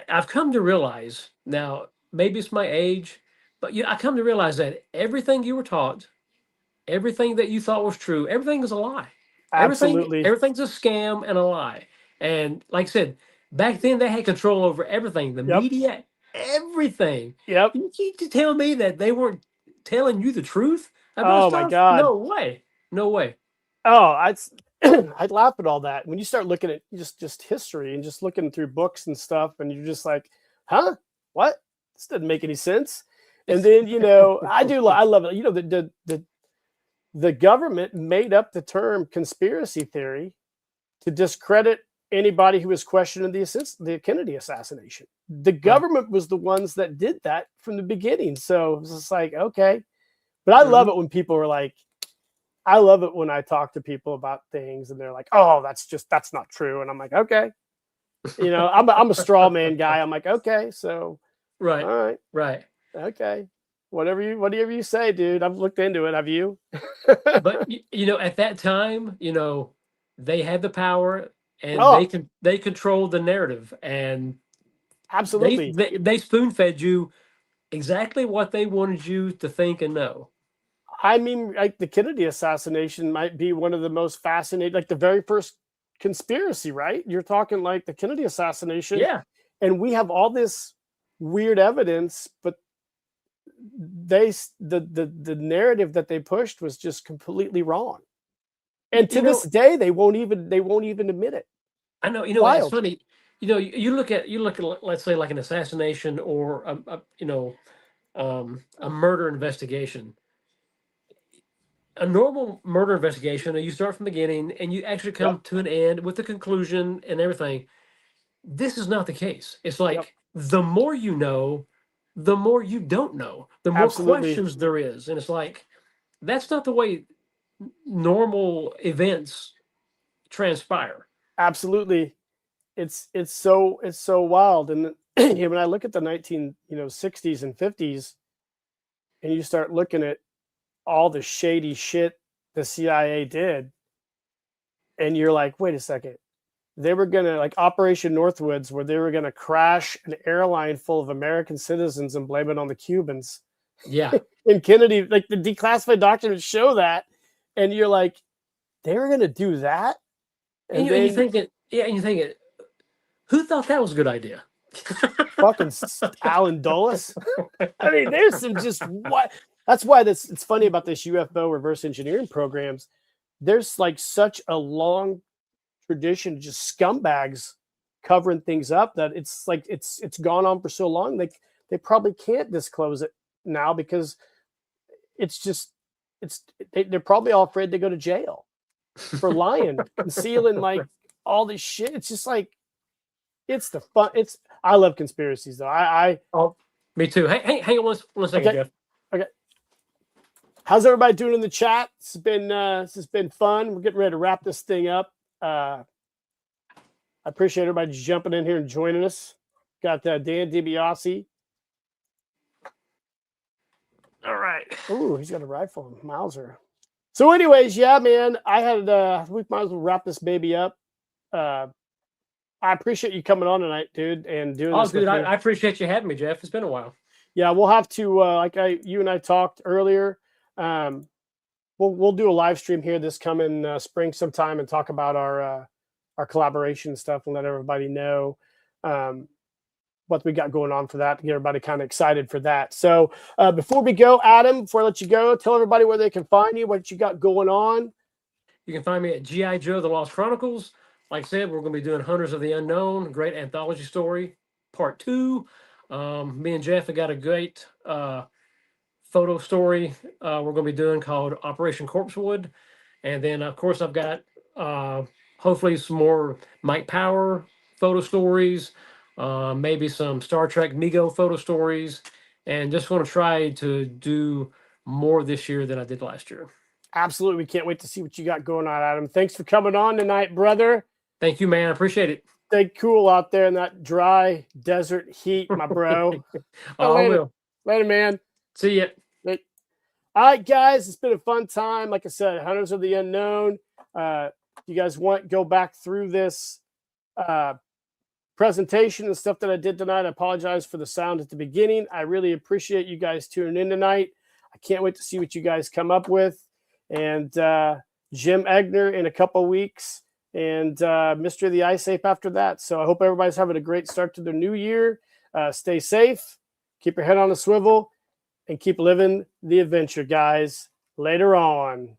I've come to realize now, maybe it's my age, but I come to realize that everything you were taught, everything that you thought was true, everything is a lie. Absolutely. Everything's a scam and a lie. And like I said, back then they had control over everything, the media, everything. Yep. You keep telling me that they weren't telling you the truth Oh about stuff? my God. No way. No way. Oh, I'd laugh at all that. When you start looking at just history and just looking through books and stuff, and you're just like, huh? What? This doesn't make any sense. And then, you know, I love it. You know, the government made up the term conspiracy theory to discredit anybody who was questioning the Kennedy assassination. The government was the ones that did that from the beginning. So it was just like, okay. But I love it when people are like, I love it when I talk to people about things and they're like, oh, that's not true. And I'm like, okay. You know, I'm a straw man guy. I'm like, okay, so right. All right. Right. Okay. whatever you say, dude. I've looked into it. Have you? But at that time, they had the power and Oh, they controlled the narrative, and they absolutely. they, they spoon fed you exactly what they wanted you to think and know. I mean, like the Kennedy assassination might be one of the most fascinating, like the very first conspiracy, right? You're talking like the Kennedy assassination, Yeah. and we have all this weird evidence, but the narrative that they pushed was just completely wrong. And to this day, they won't even admit it. I know. It's Wild. funny. You look at let's say like an assassination or a murder investigation. A normal murder investigation, you start from the beginning and you actually come Yep. to an end with the conclusion and everything. This is not the case. It's Yep. like the more you know, the more you don't know, the more Absolutely. questions there is. And it's like, that's not the way normal events transpire. Absolutely. It's so wild. And when I look at the 60s and 50s, and you start looking at all the shady shit the CIA did, and you're like, wait a second. They were gonna, like Operation Northwoods, where they were gonna crash an airline full of American citizens and blame it on the Cubans. Yeah. And Kennedy, like the declassified documents show that, and you're like, they were gonna do that, And then you think it, yeah, and you think it, who thought that was a good idea? fucking Alan Dulles. I mean, there's some just what. That's why it's funny about this UFO reverse engineering programs. There's like such a long tradition of just scumbags covering things up that it's like it's gone on for so long. They probably can't disclose it now because they're probably all afraid to go to jail for lying, concealing like all this shit. It's just like it's the fun. I love conspiracies though. Oh, me too. Hang on one second, Okay. Jeff. Okay. How's everybody doing in the chat? This has been fun. We're getting ready to wrap this thing up. I appreciate everybody jumping in here and joining us. Got Dan DiBiase. All right. Ooh, he's got a rifle, Mauser. So, anyways, yeah, man, we might as well wrap this baby up. I appreciate you coming on tonight, dude, and doing this. Dude, I appreciate you having me, Jeff. It's been a while. Yeah, we'll have to, you and I talked earlier. We'll do a live stream here this coming spring sometime and talk about our collaboration stuff and let everybody know what we got going on for that to get everybody kind of excited for that. So before we go, Adam, before I let you go, tell everybody where they can find you, what you got going on. You can find me at G.I. Joe, The Lost Chronicles. Like I said, we're going to be doing Hunters of the Unknown, great anthology story, part 2. Me and Jeff have got a great photo story we're going to be doing called Operation Corpsewood. And then, of course, I've got hopefully some more Mike Power photo stories, maybe some Star Trek Mego photo stories, and just want to try to do more this year than I did last year. Absolutely. We can't wait to see what you got going on, Adam. Thanks for coming on tonight, brother. Thank you, man. I appreciate it. Stay cool out there in that dry desert heat, my bro. I will. Later, man. See ya. All right, guys. It's been a fun time. Like I said, Hunters of the Unknown. You guys go back through this presentation and stuff that I did tonight. I apologize for the sound at the beginning. I really appreciate you guys tuning in tonight. I can't wait to see what you guys come up with. And Jim Egner in a couple weeks, and Mystery of the Ice Safe after that. So I hope everybody's having a great start to the new year. Stay safe, keep your head on a swivel, and keep living the adventure, guys. Later on.